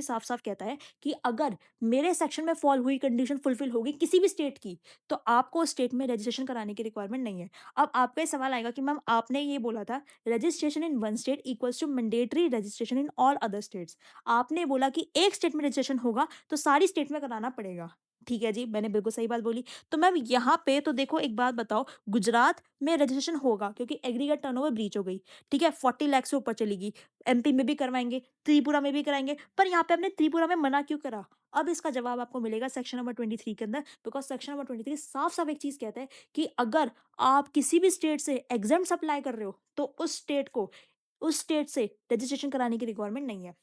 साफ साफ कहता है कि अगर मेरे सेक्शन में फॉल हुई कंडीशन फुलफिल होगी किसी भी स्टेट की, तो आपको उस स्टेट में रजिस्ट्रेशन कराने की रिक्वायरमेंट नहीं है। अब आपका ये सवाल आएगा कि मैम आपने ये बोला था registration in one state equals to mandatory registration in all other states, आपने बोला कि एक स्टेट में रजिस्ट्रेशन होगा तो सारी स्टेट में कराना पड़ेगा। ठीक है जी, मैंने बिल्कुल सही बात बोली। तो मैम यहाँ पे तो देखो एक बात बताओ, गुजरात में रजिस्ट्रेशन होगा क्योंकि एग्रीगेट टर्नओवर ब्रीच हो गई, ठीक है? 40 लाख से ऊपर चली गई। एमपी में भी करवाएँगे, त्रिपुरा में भी कराएँगे, पर यहाँ पे आपने त्रिपुरा में मना क्यों करा? अब इसका जवाब आपको मिलेगा सेक्शन नंबर 23 के अंदर, बिकॉज़ सेक्शन नंबर 23 साफ-साफ एक चीज़ कहता है कि अगर आप किसी भी स्टेट से एग्ज़ेम्प्ट अप्लाई कर रहे हो, तो उस स्टेट से रजिस्ट्रेशन कराने की रिक्वायरमेंट नहीं है।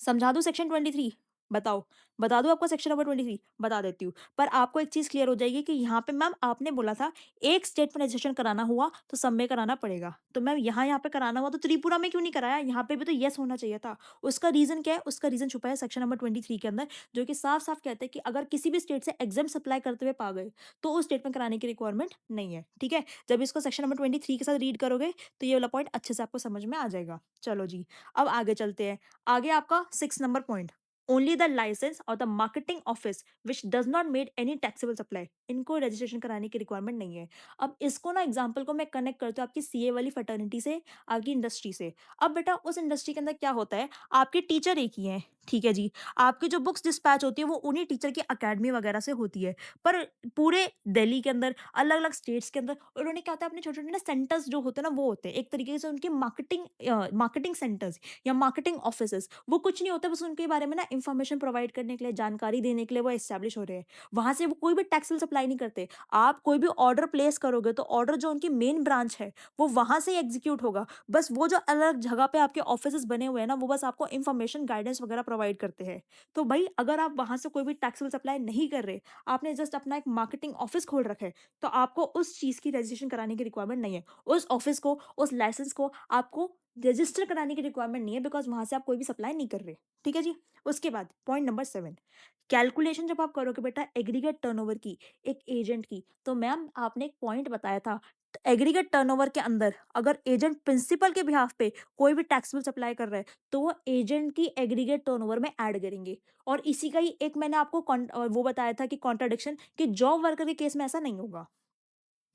समझा दूँ सेक्शन 23? बताओ, बता दूँ आपको सेक्शन नंबर 23? बता देती हूँ। पर आपको एक चीज़ क्लियर हो जाएगी कि यहाँ पे मैम आपने बोला था एक स्टेट में रजिस्ट्रेशन कराना हुआ तो सब में कराना पड़ेगा। तो मैम यहाँ पे कराना हुआ तो त्रिपुरा में क्यों नहीं कराया? यहाँ पे भी तो येस होना चाहिए था। उसका रीज़न क्या है? उसका रीज़न छुपा है सेक्शन नंबर 23 के अंदर, जो कि साफ-साफ कहता है कि अगर किसी भी स्टेट से एग्ज़ाम सप्लाई करते हुए पा गए, तो उस स्टेट में कराने की रिक्वायरमेंट नहीं है। ठीक है? जब इसको सेक्शन नंबर 23 के साथ रीड करोगे, तो ये वाला पॉइंट अच्छे से आपको समझ में आ जाएगा। चलो जी, अब आगे चलते हैं। आगे आपका 6 number point, only the licence और the marketing office which does not made any taxable supply, इनको रजिस्ट्रेशन कराने की रिक्वायरमेंट नहीं है। अब इसको ना एग्जांपल को मैं कनेक्ट करती हूँ आपकी सीए वाली फैटर्निटी से, आपकी इंडस्ट्री से। अब बेटा उस इंडस्ट्री के अंदर क्या होता है, आपके टीचर एक ही हैं, ठीक है जी। आपकी जो बुक्स डिस्पैच होती है वो उन्हीं टीचर की अकेडमी वगैरह से होती है। पर पूरे दिल्ली के अंदर, अलग-अलग स्टेट्स के अंदर उन्होंने क्या होता है अपने छोटे-छोटे ना सेंटर्स जो होते हैं ना वो होते हैं। एक तरीके से उनके मार्केटिंग सेंटर्स या मार्केटिंग ऑफिसेस, वो कुछ नहीं होता, बस उनके बारे में ना इन्फॉर्मेशन प्रोवाइड करने के लिए, जानकारी देने के लिए वो एस्टेब्लिश हो रहे हैं। वहाँ से वो कोई भी टैक्स सप्लाई नहीं करते। आप कोई भी ऑर्डर प्लेस करोगे तो ऑर्डर जो उनकी मेन ब्रांच है, वो वहाँ से ही एग्जीक्यूट होगा। बस वो जो अलग जगह पे आपके ऑफिसेस बने हुए हैं ना, वो बस आपको इन्फॉर्मेशन, गाइडेंस वगैरह प्रोवाइड करते हैं। तो भाई अगर आप वहाँ से कोई भी टैक्स सप्लाई नहीं कर रहे, आपने जस्ट अपना एक मार्केटिंग ऑफिस खोल रखा है, तो आपको उस चीज़ की रजिस्ट्रेशन कराने की रिक्वायरमेंट नहीं है। उस ऑफिस को, उस लाइसेंस को आपको रजिस्टर कराने की रिक्वायरमेंट नहीं है, बिकॉज़ वहाँ से आप कोई भी सप्लाई नहीं कर रहे। ठीक है जी? उसके बाद पॉइंट नंबर 7, कैलकुलेशन जब आप करोगे बेटा एग्रीगेट टर्नओवर की, एक एजेंट की, तो मैम आपने एक पॉइंट बताया था, एग्रीगेट टर्नओवर के अंदर अगर एजेंट प्रिंसिपल के बिहाफ पे कोई भी टैक्सेबल सप्लाई कर रहा है, तो वो एजेंट की एग्रीगेट टर्नओवर में ऐड करेंगे। और इसी का ही एक मैंने आपको वो बताया था कि कॉन्ट्राडिक्शन, कि जॉब वर्कर के केस में ऐसा नहीं होगा।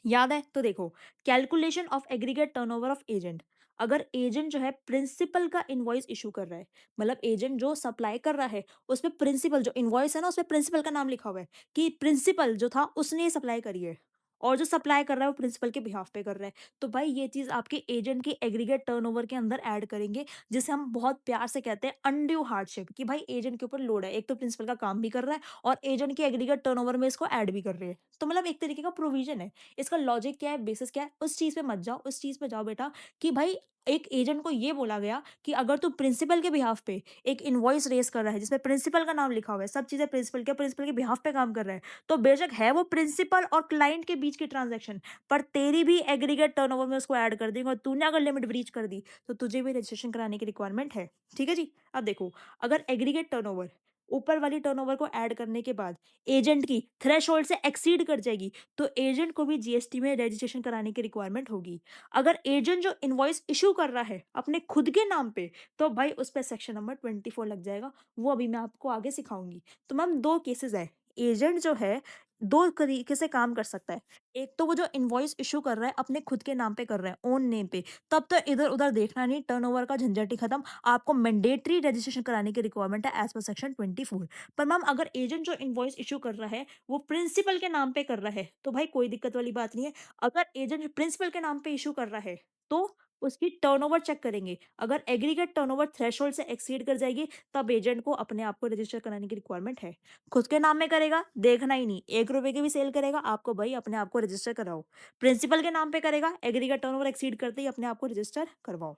याद है? तो देखो, calculation of aggregate turnover of agent, अगर एजेंट जो है प्रिंसिपल का इनवॉइस इशू कर रहा है, मतलब एजेंट जो सप्लाई कर रहा है, उसमें प्रिंसिपल जो इनवॉइस है ना, उसमें प्रिंसिपल का नाम लिखा हुआ है कि प्रिंसिपल जो था उसने ये सप्लाई करी है, और जो सप्लाई कर रहा है वो प्रिंसिपल के बिहाफ पे कर रहा है। तो भाई ये चीज आपके एजेंट की एग्रीगेट टर्नओवर के अंदर ऐड करेंगे, जिसे हम बहुत प्यार से कहते हैं अनड्यू हार्डशिप, कि भाई एजेंट के ऊपर लोड है, एक तो प्रिंसिपल का काम भी कर रहा है और एजेंट की एग्रीगेट टर्नओवर में इसको ऐड भी कर रहे हैं। तो मतलब एक तरीके का प्रोविजन है। इसका लॉजिक क्या है, बेसिस क्या है, उस चीज़ पे मत जाओ, उस चीज़ पे जाओ बेटा कि भाई एक एजेंट को ये बोला गया कि अगर तू प्रिंसिपल के बिहाफ पे एक इनवॉइस रेज़ कर रहा है, जिसमें प्रिंसिपल का नाम लिखा हुआ है, सब चीज़ें प्रिंसिपल के बिहाफ पे काम कर रहा है, तो बेशक है वो प्रिंसिपल और क्लाइंट के बीच की ट्रांज़ैक्शन, पर तेरी भी एग्रीगेट टर्नओवर में उसको ऐड कर देंगे, और तूने अगर लिमिट ब्रीच कर दी, तो तुझे भी रजिस्ट्रेशन कराने की रिक्वायरमेंट है। ठीक है जी? अब देखो, अगर एग्रीगेट टर्नओवर ऊपर वाली टर्नओवर को ऐड करने के बाद एजेंट की थ्रेशोल्ड से एक्सीड कर जाएगी, तो एजेंट को भी जीएसटी में रजिस्ट्रेशन कराने की रिक्वायरमेंट होगी। अगर एजेंट जो इनवॉइस इशू कर रहा है अपने खुद के नाम पे, तो भाई उस पे सेक्शन नंबर 24 लग जाएगा, वो अभी मैं आपको आगे सिखाऊंगी। तो मैम दो केसेस है, एजेंट जो है दो तरीके से काम कर सकता है। एक तो वो जो इनवॉइस इशू कर रहा है अपने खुद के नाम पे कर रहा है, ओन नेम पे, तब तो इधर उधर देखना नहीं, टर्नओवर का झंझट ही खत्म, आपको मैंडेटरी रजिस्ट्रेशन कराने की रिक्वायरमेंट है एज पर सेक्शन 24। पर मैम अगर एजेंट जो इनवॉइस इश्यू कर रहा है वो प्रिंसिपल के नाम पे कर रहा है, तो भाई कोई दिक्कत वाली बात नहीं है। अगर एजेंट प्रिंसिपल के नाम पे इश्यू कर रहा है, तो उसकी टर्नओवर चेक करेंगे। अगर एग्रीगेट टर्नओवर थ्रेशोल्ड से एक्सीड कर जाएगी, तब एजेंट को अपने आप को रजिस्टर कराने की रिक्वायरमेंट है। खुद के नाम में करेगा, देखना ही नहीं, ₹1 की भी सेल करेगा, आपको भाई अपने आप को रजिस्टर कराओ। प्रिंसिपल के नाम पे करेगा, एग्रीगेट टर्नओवर एक्सीड करते ही अपने आप को रजिस्टर करवाओ।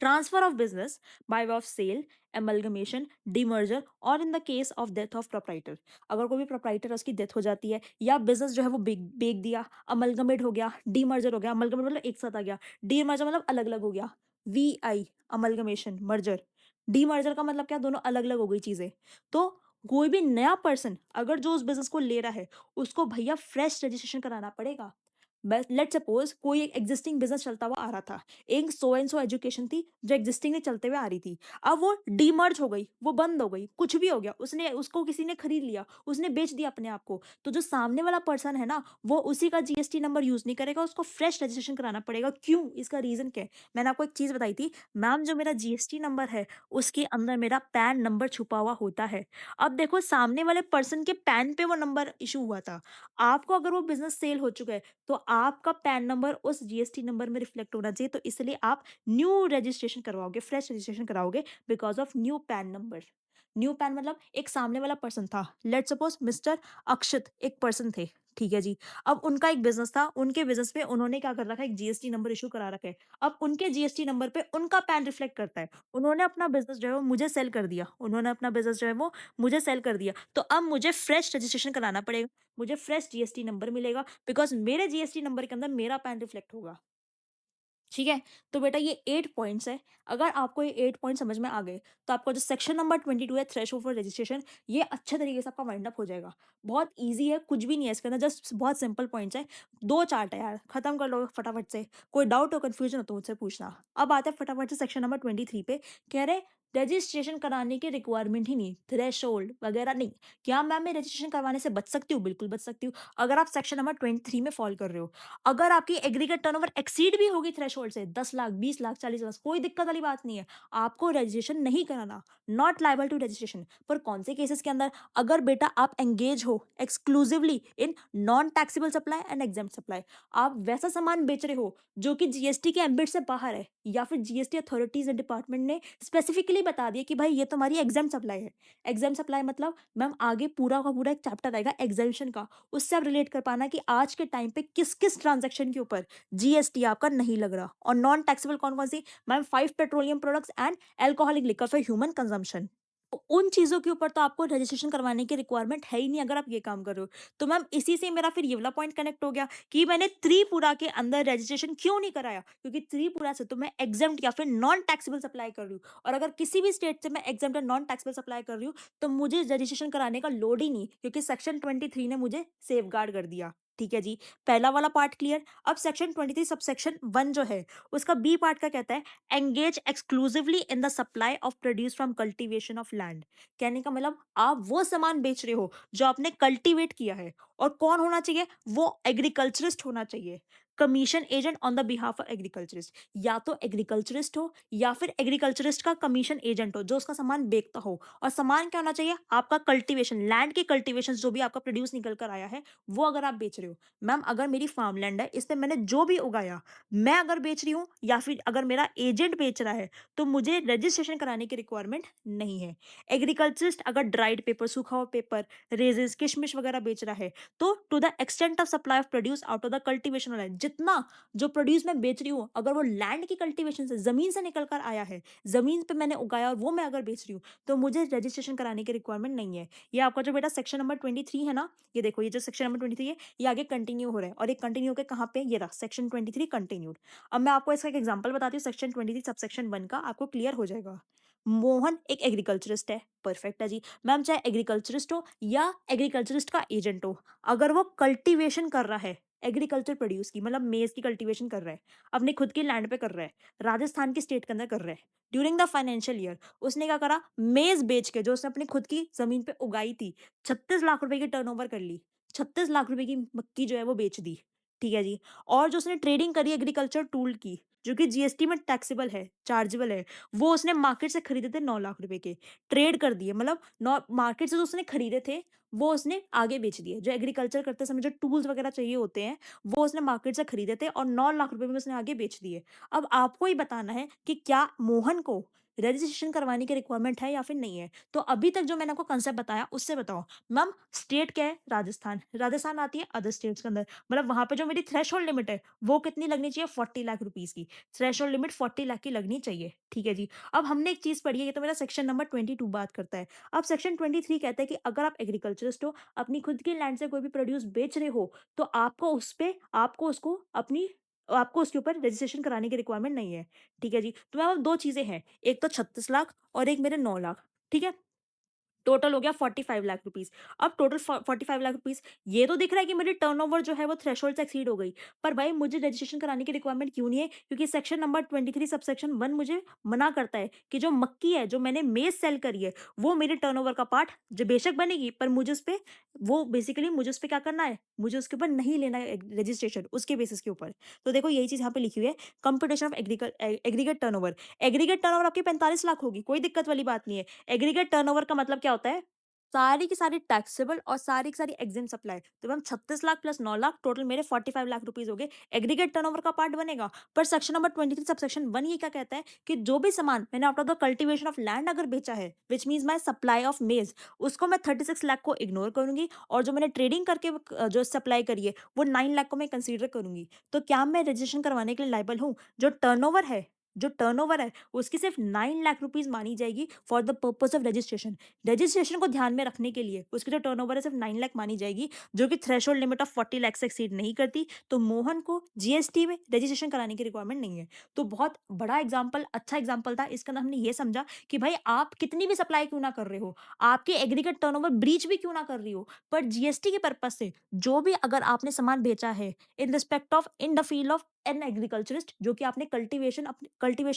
Transfer of business by way of sale, amalgamation, demerger, और in the case of death of proprietor, अगर कोई भी प्रोप्राइटर उसकी डेथ हो जाती है, या बिजनेस जो है वो बेच बेच दिया, अमलगमेट हो गया, डीमर्जर हो गया, अमलगमेट मतलब एक साथ आ गया, डीमर्जर मतलब अलग अलग हो गया, V I amalgamation merger, demerger का मतलब क्या, दोनों अलग अलग हो गई चीजें। तो कोई भी नया पर्सन अगर जो उस बिजनेस को ले रहा है, उसको भैया फ्रेश रजिस्ट्रेशन कराना पड़ेगा। लेट्स सपोज कोई एक एग्जिस्टिंग बिजनेस चलता हुआ आ रहा था, एक सो एंड सो एजुकेशन थी जो एग्जिस्टिंग चलते हुए आ रही थी। अब वो डीमर्ज हो गई, वो बंद हो गई, कुछ भी हो गया, उसने उसको किसी ने खरीद लिया, उसने बेच दिया अपने आप को। तो जो सामने वाला पर्सन है ना, वो उसी का जीएसटी नंबर यूज नहीं करेगा, उसको फ्रेश रजिस्ट्रेशन कराना पड़ेगा। क्यों? इसका रीजन क्या है? मैंने आपको एक चीज बताई थी, मैम जो मेरा जीएसटी नंबर है उसके अंदर मेरा पैन नंबर छुपा हुआ होता है। अब देखो सामने वाले पर्सन के पैन पे वो नंबर इशू हुआ था। आपको अगर वो बिज़नेस सेल हो चुका है, तो आपका पैन नंबर उस जीएसटी नंबर में रिफ्लेक्ट होना चाहिए, तो इसलिए आप न्यू रजिस्ट्रेशन करवाओगे, फ्रेश रजिस्ट्रेशन कराओगे because of new pan number. New pan मतलब एक सामने वाला पर्सन था, लेट्स सपोज़ मिस्टर अक्षित एक पर्सन थे, ठीक है जी। अब उनका एक बिज़नेस था, उनके बिज़नेस पे उन्होंने क्या कर रखा है, एक जीएसटी नंबर इश्यू करा रखा है। अब उनके जीएसटी नंबर पे उनका पैन रिफ्लेक्ट करता है। उन्होंने अपना बिज़नेस जो है वो मुझे सेल कर दिया, उन्होंने अपना बिज़नेस जो है वो मुझे सेल कर दिया, तो अब मुझे फ्रेश रजिस्ट्रेशन कराना पड़ेगा। मुझे फ्रेश जीएसटी नंबर मिलेगा बिकॉज़ मेरे जीएसटी नंबर के अंदर मेरा पैन रिफ्लेक्ट होगा। ठीक है? तो बेटा ये 8 पॉइंट्स हैं। अगर आपको ये 8 पॉइंट समझ में आ गए, तो आपका जो सेक्शन नंबर 22 है थ्रेशोल्ड फॉर रजिस्ट्रेशन, ये अच्छे तरीके से आपका वाइंड अप हो जाएगा। बहुत ईज़ी है, कुछ भी नहीं है इसके अंदर, जस्ट बहुत सिंपल पॉइंट्स हैं। 2 चार्ट है यार, खत्म कर लो फटाफट से। कोई डाउट हो, कन्फ्यूजन हो तो मुझसे पूछना। अब आते हैं फटाफट से सेक्शन नंबर 23 पे। कह रहे रजिस्ट्रेशन कराने की रिक्वायरमेंट ही नहीं, थ्रेशोल्ड वगैरह नहीं। क्या मैम मैं रजिस्ट्रेशन करवाने से बच सकती हूँ? बिल्कुल बच सकती हूँ। अगर आप सेक्शन नंबर 23 में फॉल कर रहे हो। अगर आपकी एग्रीगेट टर्नओवर एक्सीड भी होगी थ्रेशोल्ड से 10 लाख, 20 लाख, 40 लाख, कोई दिक्कत वाली बात नहीं है। आपको रजिस्ट्रेशन नहीं कराना, नॉट लायबल टू रजिस्ट्रेशन। पर कौन से केसेस के अंदर? अगर बेटा आप एंगेज हो exclusively in non taxable supply and exempt supply, आप वैसा सामान बेच रहे हो जो कि जीएसटी के एम्बिट से बाहर है, या फिर जीएसटी अथॉरिटीज एंड डिपार्टमेंट ने स्पेसिफिकली बता दिया कि भाई ये तुम्हारी एग्जाम सप्लाई है। एग्जाम सप्लाई मतलब मैम आगे पूरा का पूरा एक चैप्टर आएगा एग्जामेशन का, उससे आप रिलेट कर पाना कि आज के टाइम पे किस-किस ट्रांज़ैक्शन के ऊपर जीएसटी आपका नहीं लग रहा, और नॉन टैक्सेबल कौन-कौन सी? Ma'am 5 petroleum products and alcoholic liquor for human consumption. तो उन चीज़ों के ऊपर तो आपको रजिस्ट्रेशन करवाने की रिक्वायरमेंट है ही नहीं अगर आप ये काम कर रहे हो। तो मैम इसी से मेरा फिर ये वाला पॉइंट कनेक्ट हो गया कि मैंने त्रिपुरा के अंदर रजिस्ट्रेशन क्यों नहीं कराया? क्योंकि त्रिपुरा से तो मैं एग्ज़ेम्प्ट या फिर नॉन टैक्सेबल सप्लाई कर रही हूँ, और अगर किसी भी स्टेट से मैं एग्ज़ेम्प्ट या नॉन टैक्सेबल सप्लाई कर रही हूँ, तो मुझे रजिस्ट्रेशन कराने का लोड ही नहीं, क्योंकि सेक्शन 23 ने मुझे सेफगार्ड कर दिया। ठीक है जी, पहला वाला पार्ट क्लियर। अब सेक्शन 23 सबसेक्शन 1 जो है, उसका बी पार्ट का कहता है engage exclusively in the supply of produce from cultivation of land. कहने का मतलब आप वो सामान बेच रहे हो जो आपने कल्टीवेट किया है, और कौन होना चाहिए? वो एग्रीकल्चरिस्ट होना चाहिए, commission agent on the behalf of agriculturist. या तो एग्रीकल्चरिस्ट हो, या फिर एग्रीकल्चरिस्ट का कमीशन एजेंट हो जो उसका सामान बेचता हो। और सामान क्या होना चाहिए? आपका कल्टीवेशन, लैंड की कल्टीवेशन जो भी आपका प्रोड्यूस निकल कर आया है, वो अगर आप बेच रहे हो। मैम अगर मेरी फार्म लैंड है, इसमें मैंने जो भी उगाया, मैं अगर बेच रही हूँ, या फिर अगर मेरा एजेंट बेच रहा है, तो मुझे रजिस्ट्रेशन कराने की रिक्वायरमेंट नहीं है। एग्रीकल्चरिस्ट अगर ड्राइड पेपर, सूखा हुआ पेपर, रेजिस, किशमिश वगैरह बेच रहा है, तो to the extent of supply of produce out of the cultivation land, जितना जो प्रोड्यूस मैं बेच रही हूँ, अगर वो लैंड की कल्टीवेशन से, जमीन से निकल कर आया है, जमीन पे मैंने उगाया और वो मैं अगर बेच रही हूँ, तो मुझे रजिस्ट्रेशन कराने की रिक्वायरमेंट नहीं है। ये आपका जो बेटा सेक्शन नंबर 23 है ना, ये देखो ये जो सेक्शन नंबर 23 है, ये आगे कंटिन्यू हो रहा है, और ये कंटिन्यू होकर कहाँ पे? ये रहा सेक्शन 23 कंटिन्यूड। अब मैं आपको इसका एक एग्जांपल बताती हूँ सेक्शन 23 सबसेक्शन 1 का, आपको क्लियर हो जाएगा। मोहन एक एग्रीकल्चरिस्ट है, परफेक्ट है जी। मैम चाहे एग्रीकल्चरिस्ट हो या एग्रीकल्चरिस्ट का एजेंट हो, अगर वो कल्टीवेशन कर रहा है एग्रीकल्चर प्रोड्यूस की, मतलब मेज की कल्टीवेशन कर रहा है, अपनी खुद की लैंड पे कर रहा है, राजस्थान की स्टेट के अंदर कर रहा है, ड्यूरिंग द फाइनेंशियल ईयर उसने क्या करा? मेज बेच के, जो उसने अपनी खुद की जमीन पे उगाई थी, 36 लाख रुपए की टर्नओवर कर ली, 36 लाख रुपए की मक्की जो है वो बेच दी। ठीक है जी। और जो उसने ट्रेडिंग करी एग्रीकल्चर टूल की, जो कि जीएसटी में टैक्सेबल है, चार्जेबल है, वो उसने मार्केट से खरीदे थे 9 लाख रुपए के, ट्रेड कर दिए, मतलब नौ मार्केट से जो उसने खरीदे थे, वो उसने आगे बेच दिए। जो एग्रीकल्चर करते समय जो टूल्स वगैरह चाहिए होते हैं, वो उसने मार्केट से खरीदे थे और 9 लाख रुपए में उसने आगे बेच दिए। अब आपको ही बताना है कि क्या मोहन को रजिस्ट्रेशन करवाने की रिक्वायरमेंट है या फिर नहीं है। तो अभी तक जो मैंने आपको कांसेप्ट बताया उससे बताओ। मैम स्टेट क्या है? राजस्थान। राजस्थान आती है अदर स्टेट्स के अंदर। मतलब वहाँ पे जो मेरी थ्रेशोल्ड लिमिट है, वो कितनी लगनी चाहिए? 40 लाख रुपीज़ की। थ्रेशोल्ड लिमिट 40 लाख की लगनी चाहिए। ठीक है जी। अब हमने एक चीज़ पढ़ी है, ये तो मेरा सेक्शन नंबर 22 बात करता है। अब सेक्शन 23 कहता है कि अगर आप एग्रीकल्चरिस्ट हो, अपनी खुद की लैंड से कोई भी प्रोड्यूस बेच रहे हो, तो आपको उसको अपनी आपको उसके ऊपर रजिस्ट्रेशन कराने की रिक्वायरमेंट नहीं है। ठीक है जी। तो मैम अब 2 चीज़ें हैं, एक तो 36 लाख और एक मेरे 9 लाख। ठीक है? टोटल हो गया 45 लाख रुपीस। अब टोटल 45 लाख रुपीस, ये तो दिख रहा है कि मेरी टर्नओवर जो है वो थ्रेशोल्ड से एक्सीड हो गई। पर भाई मुझे रजिस्ट्रेशन कराने की रिक्वायरमेंट क्यों नहीं है? क्योंकि सेक्शन नंबर 23 सबसेक्शन 1 मुझे मना करता है कि जो मक्की है, जो मैंने मेज़ सेल करी है, वो मेरे टर्नओवर का पार्ट जो बेशक बनेगी, पर मुझे उसपे वो बेसिकली मुझे उसपे क्या करना है? मुझे उसके ऊपर नहीं लेना है रजिस्ट्रेशन उसके बेसिस के ऊपर। तो देखो यही चीज़ यहाँ पे लिखी हुई है, computation of aggregate turnover. Aggregate turnover आपकी 45 लाख होगी, कोई दिक्कत वाली बात नहीं है। एग्रीगेट टर्नओवर का मतलब क्या होता है? सारी की सारी टैक्सेबल और सारी की सारी एग्जेम्प्ट सप्लाई। तो हम 36 लाख प्लस 9 लाख टोटल मेरे 45 लाख रुपीस हो गए। एग्रीगेट टर्नओवर का पार्ट बनेगा। पर सेक्शन नंबर 23 सबसेक्शन 1 ये क्या कहता है कि जो भी सामान मैंने after the cultivation of land अगर बेचा है, which means my supply of मेज, उसको मैं 36 लाख को इग्नोर करूंगी और जो मैंने ट्रेडिंग करके जो सप्लाई करी है वो 9 लाख को मैं कंसीडर करूंगी। तो क्या मैं रजिस्ट्रेशन करवाने के लिए लायबल हूँ? जो टर्नओवर है उसकी सिर्फ 9 लाख रुपीस मानी जाएगी for the purpose of registration. Registration को ध्यान में रखने के लिए उसकी जो टर्नओवर है सिर्फ 9 लाख मानी जाएगी, जो कि थ्रेशोल्ड लिमिट ऑफ 40 लाख से एक्सीड नहीं करती। तो मोहन को जीएसटी में रजिस्ट्रेशन कराने की रिक्वायरमेंट नहीं है। तो बहुत बड़ा एग्जाम्पल, अच्छा एग्जाम्पल था। इसके अंदर हमने ये समझा कि भाई आप कितनी भी सप्लाई क्यों ना कर रहे हो, आपके एग्रीगेट टर्नओवर ब्रीच भी क्यों ना कर रही हो, पर जीएसटी के पर्पज से जो भी अगर आपने सामान बेचा है in respect of in the field of an agriculturist, जो कि आपने कल्टीवेशन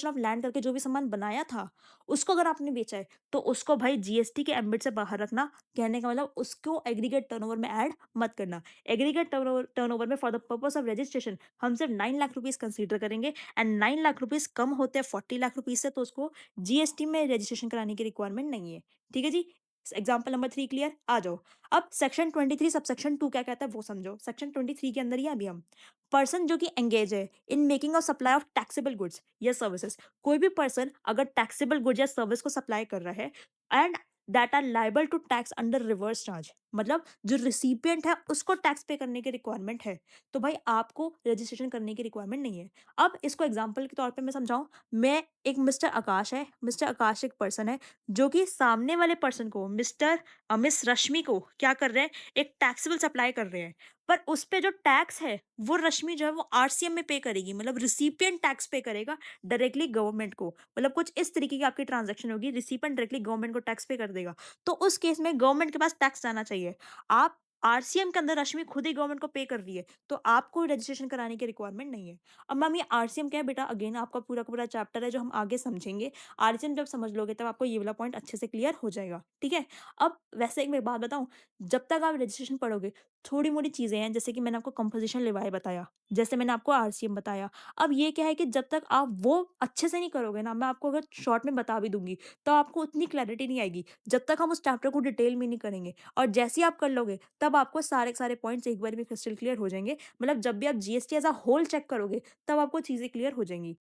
ऑफ लैंड करके जो भी सामान बनाया था, उसको अगर आपने बेचा है, तो उसको भाई जीएसटी के एम्बिट से बाहर रखना। कहने का मतलब उसको एग्रीगेट टर्नओवर में ऐड मत करना। एग्रीगेट टर्नओवर में for the purpose of registration हम सिर्फ 9 लाख रुपीस कंसीडर करेंगे एंड 9 लाख रुपीस कम होते हैं 40 लाख रुपीस से, तो उसको जीएसटी में रजिस्ट्रेशन कराने की रिक्वायरमेंट नहीं है। ठीक है जी। Example number 3 clear. आ जाओ। अब सेक्शन 23 सबसेक्शन 2 क्या कहता है वो समझो। सेक्शन 23 के अंदर ही अभी हम पर्सन जो कि एंगेज है इन मेकिंग और सप्लाई ऑफ टैक्सेबल गुड्स या सर्विसेज। कोई भी पर्सन अगर टैक्सेबल गुड या सर्विस को सप्लाई कर रहा है and that are liable to tax under reverse charge, मतलब जो रिसिपिएंट है उसको टैक्स पे करने की रिक्वायरमेंट है, तो भाई आपको रजिस्ट्रेशन करने की रिक्वायरमेंट नहीं है। अब इसको एग्जांपल के तौर पे मैं समझाऊं। मैं एक मिस्टर आकाश है, मिस्टर आकाश एक पर्सन है जो कि सामने वाले पर्सन को मिस रश्मि को क्या कर रहे हैं, एक टैक्सेबल सप्लाई कर रहे हैं। पर उस पे जो टैक्स है वो रश्मि जो है वो आरसीएम में पे करेगी, मतलब रिसिपिएंट टैक्स पे करेगा डायरेक्टली गवर्नमेंट को। मतलब कुछ इस तरीके की आपकी ट्रांजैक्शन होगी, रिसिपिएंट डायरेक्टली गवर्नमेंट को टैक्स पे कर देगा। तो उस केस में गवर्नमेंट के पास टैक्स जाना चाहिए। आप आरसीएम के अंदर रश्मि खुद ही गवर्नमेंट को पे कर रही है, तो आपको रजिस्ट्रेशन कराने की रिक्वायरमेंट नहीं है। अब मैम ये आरसीएम क्या है बेटा, अगेन आपका पूरा का पूरा चैप्टर है जो हम आगे समझेंगे। आरसीएम जब समझ लोगे तब आपको ये वाला पॉइंट अच्छे से क्लियर हो जाएगा। ठीक है। अब वैसे एक मैं बात बताऊं, जब तक आप रजिस्ट्रेशन पढ़ोगे थोड़ी मोड़ी चीजें हैं, जैसे कि मैंने आपको कंपोजिशन लेवाए बताया, जैसे मैंने आपको आरसीएम बताया। अब ये क्या है कि जब तक आप वो अच्छे से नहीं करोगे ना, मैं आपको अगर शॉर्ट में बता भी दूंगी तो आपको उतनी क्लैरिटी नहीं आएगी जब तक हम उस चैप्टर को डिटेल में नहीं करेंगे। और जैसे ही आप कर लोगे तब आपको सारे सारे पॉइंट्स एक बार में क्रिस्टल क्लियर हो जाएंगे। मतलब जब भी आप GST as a whole check करोगे तब आपको चीजें क्लियर हो जाएंगी।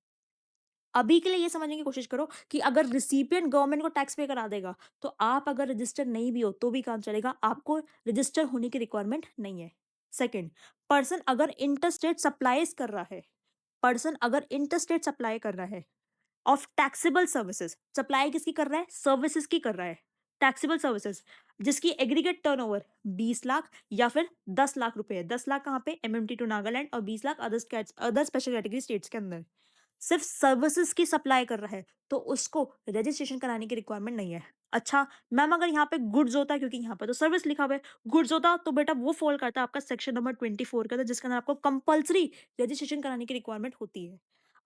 अभी के लिए ये समझने की कोशिश करो कि अगर रिसिपिएंट गवर्नमेंट को टैक्स पे करा देगा, तो आप अगर रजिस्टर नहीं भी हो तो भी काम चलेगा, आपको रजिस्टर होने की रिक्वायरमेंट नहीं है। सेकंड, पर्सन अगर इंटरस्टेट सप्लाईज कर रहा है, पर्सन अगर इंटरस्टेट सप्लाई कर रहा है ऑफ टैक्सेबल सर्विसेज, सप्लाई किसकी कर रहा है, सर्विसेज की कर रहा है, टैक्सेबल सर्विसेज, जिसकी एग्रीगेट टर्नओवर 20 लाख या फिर 10 लाख रुपए है। 10 लाख कहाँ पे, एमएमटी टू नागालैंड, और 20 lakh other special category states के अंदर सिर्फ सर्विसेज की सप्लाई कर रहा है, तो उसको रजिस्ट्रेशन कराने की रिक्वायरमेंट नहीं है। अच्छा मैम, अगर यहाँ पे गुड्स होता, क्योंकि यहाँ पे तो सर्विस लिखा हुआ है, गुड्स होता तो बेटा वो फॉल करता है आपका सेक्शन नंबर 24 का था, जिसके अंदर आपको कंपलसरी रजिस्ट्रेशन कराने की रिक्वायरमेंट होती है।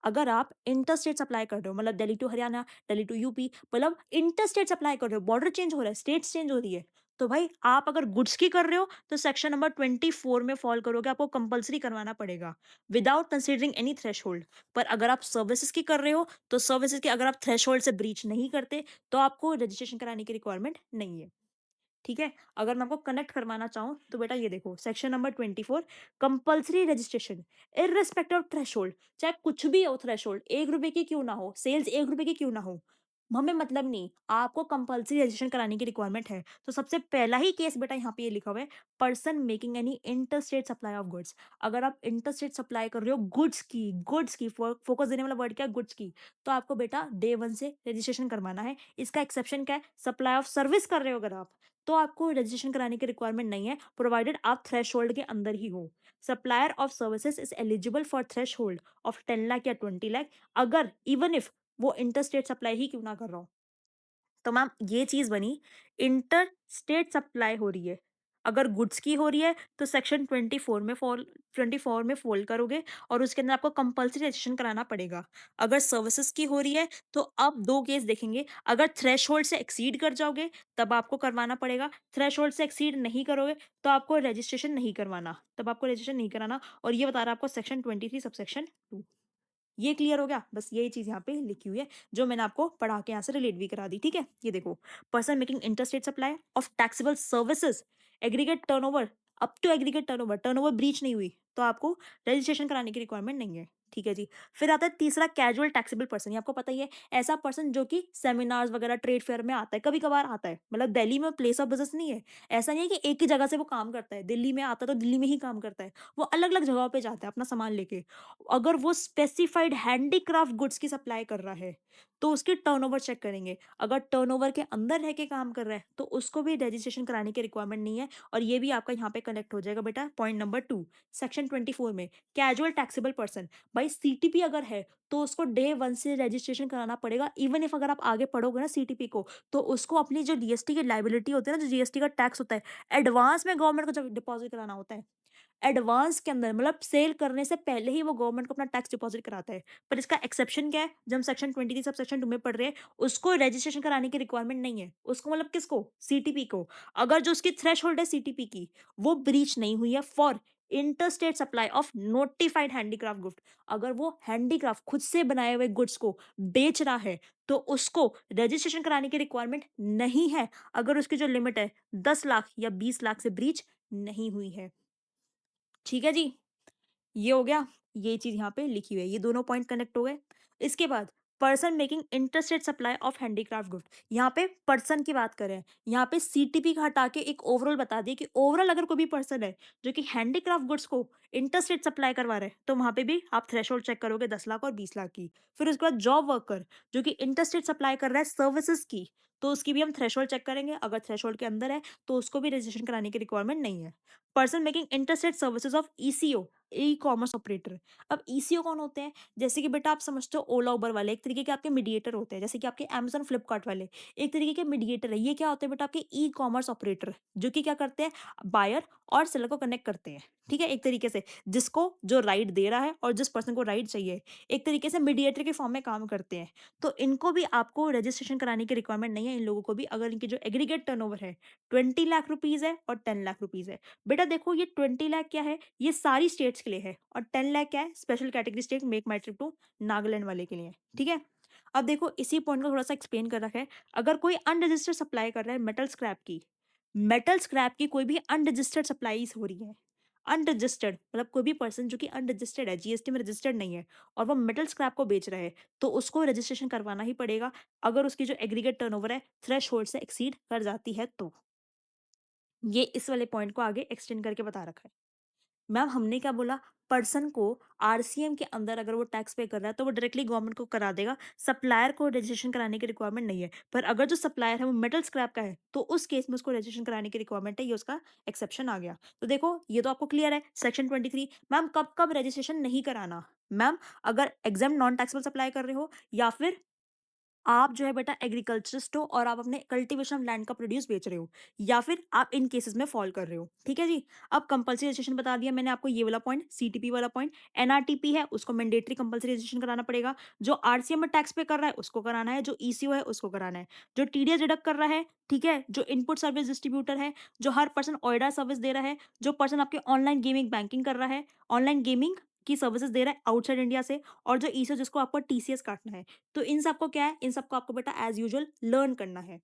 अगर आप इंटर स्टेट सप्लाई कर रहे हो, मतलब Delhi to Haryana, Delhi to UP, मतलब इंटर स्टेट सप्लाई कर रहे हो, बॉर्डर चेंज हो रहा है, स्टेट्स चेंज हो रही है, तो भाई आप अगर गुड्स की कर रहे हो तो सेक्शन नंबर 24 में फॉल करोगे, आपको कंपलसरी करवाना पड़ेगा विदाउट कंसिडरिंग एनी थ्रेशोल्ड। पर अगर आप सर्विसेज की कर रहे हो तो सर्विसेज की अगर आप थ्रेशोल्ड से ब्रीच नहीं करते तो आपको रजिस्ट्रेशन कराने की रिक्वायरमेंट नहीं है। ठीक है। अगर मैं आपको कनेक्ट करवाना चाहूँ तो बेटा ये देखो, section number 24, compulsory registration irrespective of threshold, चाहे कुछ भी हो थ्रेशोल्ड, 1 रुपए की क्यों ना हो, सेल्स 1 रुपए की क्यों ना हो, हमें मतलब नहीं, आपको कंपल्सरी रजिस्ट्रेशन कराने की रिक्वायरमेंट है। तो सबसे पहला ही केस बेटा यहाँ पे ये लिखा हुआ है, person making any interstate supply of goods. अगर आप इंटरस्टेट सप्लाई कर रहे हो गुड्स की फोकस देने वाला वर्ड क्या है, गुड्स की, तो आपको बेटा डे 1 से रजिस्ट्रेशन करवाना है। इसका एक्सेप्शन क्या है, सप्लाई ऑफ सर्विस कर रहे हो अगर आप, तो आपको रजिस्ट्रेशन कराने की रिक्वायरमेंट नहीं है, प्रोवाइडेड आप थ्रेशोल्ड के अंदर ही हो। Supplier of services is eligible for threshold of 10 lakh या 20 लाख, अगर इवन इफ वो इंटरस्टेट सप्लाई ही क्यों ना कर रहा हो। तो मैम ये चीज़ बनी, इंटर स्टेट सप्लाई हो रही है। अगर गुड्स की हो रही है तो सेक्शन 24 में फ़ॉल करोगे और उसके अंदर आपको कंपल्सरी रजिस्ट्रेशन कराना पड़ेगा। अगर सर्विसेज़ की हो रही है तो अब 2 केस देखेंगे, अगर थ्रेशोल्ड से एक्सीड कर जाओगे तब आपको करवाना पड़ेगा, थ्रेशोल्ड से एक्सीड नहीं करोगे तो आपको रजिस्ट्रेशन नहीं करवाना, तब आपको रजिस्ट्रेशन नहीं कराना और ये बता रहा है आपको सेक्शन 23 सबसेक्शन 2। ये क्लियर हो गया? बस यही चीज़ यहाँ पे लिखी हुई है, जो मैंने आपको पढ़ा के यहाँ से रिलेट भी करा दी, ठीक है? ये देखो, person making interstate supply of taxable services, aggregate turnover up to aggregate turnover, turnover breach नहीं हुई, तो आपको रजिस्ट्रेशन कराने की रिक्वायरमेंट नहीं है, ठीक है जी। फिर आता है तीसरा कैजुअल टैक्सेबल पर्सन, ये आपको पता ही है, ऐसा पर्सन जो कि सेमिनार्स वगैरह, ट्रेड फेयर में आता है, कभी-कभार आता है, मतलब दिल्ली में प्लेस ऑफ बिज़नेस नहीं है। ऐसा नहीं है कि एक ही जगह से वो काम करता है, दिल्ली में आता है तो दिल्ली में ही काम करता है, वो अलग-अलग जगहों पे जाता है अपना सामान लेके। अगर वो स्पेसिफाइड हैंडीक्राफ्ट गुड्स की सप्लाई कर रहा है, तो उसकी टर्नओवर चेक करेंगे। अगर टर्नओवर के अंदर रह के काम कर रहा है, तो उसको भी रजिस्ट्रेशन कराने की रिक्वायरमेंट नहीं है और ये भी आपका यहाँ पे कनेक्ट हो जाएगा बेटा पॉइंट नंबर 2 सेक्शन 24 में। कैजुअल टैक्सेबल पर्सन, भाई सीटीपी अगर है, तो उसको डे 1 से रजिस्ट्रेशन कराना पड़ेगा। इवन इफ अगर आप आगे पढ़ोगे ना सीटीपी को, तो उसको अपनी जो जीएसटी की लायबिलिटी होती है ना, जो जीएसटी का टैक्स होता है, एडवांस में गवर्नमेंट को जब डिपॉज़िट कराना होता है, एडवांस के अंदर मतलब सेल करने से पहले ही वो गवर्नमेंट को अपना टैक्स डिपॉजिट कराता है। पर इसका एक्सेप्शन क्या है? जब हम सेक्शन 23 सब सेक्शन 2 में पढ़ रहे हैं, उसको रजिस्ट्रेशन कराने की रिक्वायरमेंट नहीं है। उसको मतलब किसको? सीटीपी को। अगर जो उसकी थ्रेशहोल्ड है सीटीपी की, वो ब्रीच नहीं हुई है for interstate supply of notified handicraft goods. अगर वो हैंडीक्राफ्ट खुद से बनाए हुए गुड्स को बेच रहा है, तो उसको रजिस्ट्रेशन कराने की रिक्वायरमेंट नहीं है, अगर उसकी जो लिमिट है 10 लाख या 20 लाख से ब्रीच नहीं हुई है। ठीक है जी? ये हो गया, ये चीज़ यहाँ पे लिखी हुई है, ये दोनों पॉइंट कनेक्ट हो गए। इसके बाद person making interstate supply of handicraft goods, यहाँ पे पर्सन की बात करें, यहाँ पे सीटीपी का हटा के एक ओवरऑल बता दिए कि ओवरऑल अगर कोई भी पर्सन है जो कि हैंडीक्राफ्ट गुड्स को इंटरस्टेट सप्लाई करवा रहा है, तो वहाँ पे भी आप थ्रेशोल्ड चेक करोगे 10 लाख और 20 लाख की। फिर उसके बाद जॉब वर्कर जो कि इंटरस्टेट सप्लाई कर रहा है सर्विसेज की, तो उसकी भी हम थ्रेशोल्ड चेक करेंगे, अगर थ्रेशोल्ड के अंदर है तो उसको भी रजिस्ट्रेशन कराने की रिक्वायरमेंट नहीं है। Person making interstate services of eco, e commerce operator. अब ईसीओ कौन होते हैं? जैसे कि बेटा आप समझते हो ओला उबर वाले एक तरीके के आपके मीडिएटर होते हैं, जैसे कि आपके अमेज़न फ्लिपकार्ट वाले एक तरीके के मीडिएटर है। ये क्या होते हैं बेटा? आपके ई कॉमर्स ऑपरेटर, जो कि क्या करते हैं? बायर और सेलर को कनेक्ट करते हैं, ठीक है? एक तरीके से जिसको जो राइड दे रहा है और जिस पर्सन को राइड चाहिए, एक तरीके से मीडिएटर के फॉर्म में काम करते हैं। तो इनको भी आपको रजिस्ट्रेशन कराने की रिक्वायरमेंट नहीं है, इन लोगों को भी, अगर इनकी जो एग्रीगेट टर्नओवर है 20 लाख रुपीज़ है और 10 लाख रुपीज़ है। बेटा देखो ये 20 लाख क्या है? ये सारी स्टेट्स के लिए है और 10 लाख क्या है? Special category state make my trip to Nagaland वाले के लिए, ठीक है? अब देखो इसी पॉइंट को थोड़ा-सा एक्सप्लेन कर रखा है। अगर कोई अनरजिस्टर्ड सप्लाई कर रहा है मेटल स्क्रैप की कोई भी अनरजिस्टर्ड सप्लाईज़ हो रही है। अनरजिस्टर्ड मतलब कोई भी पर्सन जो कि अनरजिस्टर्ड है, जीएसटी में रजिस्टर्ड नहीं है और वो मेटल स्क्रैप को बेच रहा है, तो उसको रजिस्ट्रेशन करवाना ही पड़ेगा, अगर उसकी जो एग्रीगेट टर्नओवर है थ्रेशहोल्ड से एक्सीड कर जाती है तो। ये इस वाले पॉइंट को आगे एक्सटेंड करके बता रखा है। मैम हमने क्या बोला? पर्सन को आरसीएम के अंदर अगर वो टैक्स पे कर रहा है तो वो डायरेक्टली गवर्नमेंट को करा देगा, सप्लायर को रजिस्ट्रेशन कराने की रिक्वायरमेंट नहीं है। पर अगर जो सप्लायर है वो मेटल स्क्रैप का है, तो उस केस में उसको रजिस्ट्रेशन कराने की रिक्वायरमेंट है, ये उसका एक्सेप्शन आ गया। तो देखो ये तो आपको क्लियर है सेक्शन 23। मैम कब-कब रजिस्ट्रेशन नहीं कराना? मैम अगर एग्ज़ैम्प्ट नॉन टैक्सेबल सप्लाई कर रहे हो या फिर आप जो है बेटा एग्रीकल्चरिस्ट हो और आप अपने कल्टीवेशन ऑफ लैंड का प्रोड्यूस बेच रहे हो या फिर आप इन केसेस में फॉल कर रहे हो, ठीक है जी। अब कंपल्सरी रजिस्ट्रेशन बता दिया मैंने आपको, ये वाला पॉइंट सीटीपी वाला पॉइंट। एनआरटीपी है उसको मैंडेटरी कंपल्सरी रजिस्ट्रेशन कराना पड़ेगा, जो आरसीएम में टैक्स पे कर रहा है उसको कराना है, जो ईसीओ है उसको कराना है, जो टीडीएस डिडक्ट कर रहा है, ठीक है, जो इनपुट सर्विस डिस्ट्रीब्यूटर है, जो हर पर्सन ओएडा सर्विस दे रहा है, जो पर्सन आपके ऑनलाइन गेमिंग बैंकिंग कर रहा है, ऑनलाइन गेमिंग की सर्विसेज दे रहा है आउटसाइड इंडिया से, और जो ईसीओ जिसको आपको टीसीएस काटना है। तो इन सबको क्या है? इन सबको आपको बेटा एज़ यूजुअल लर्न करना है।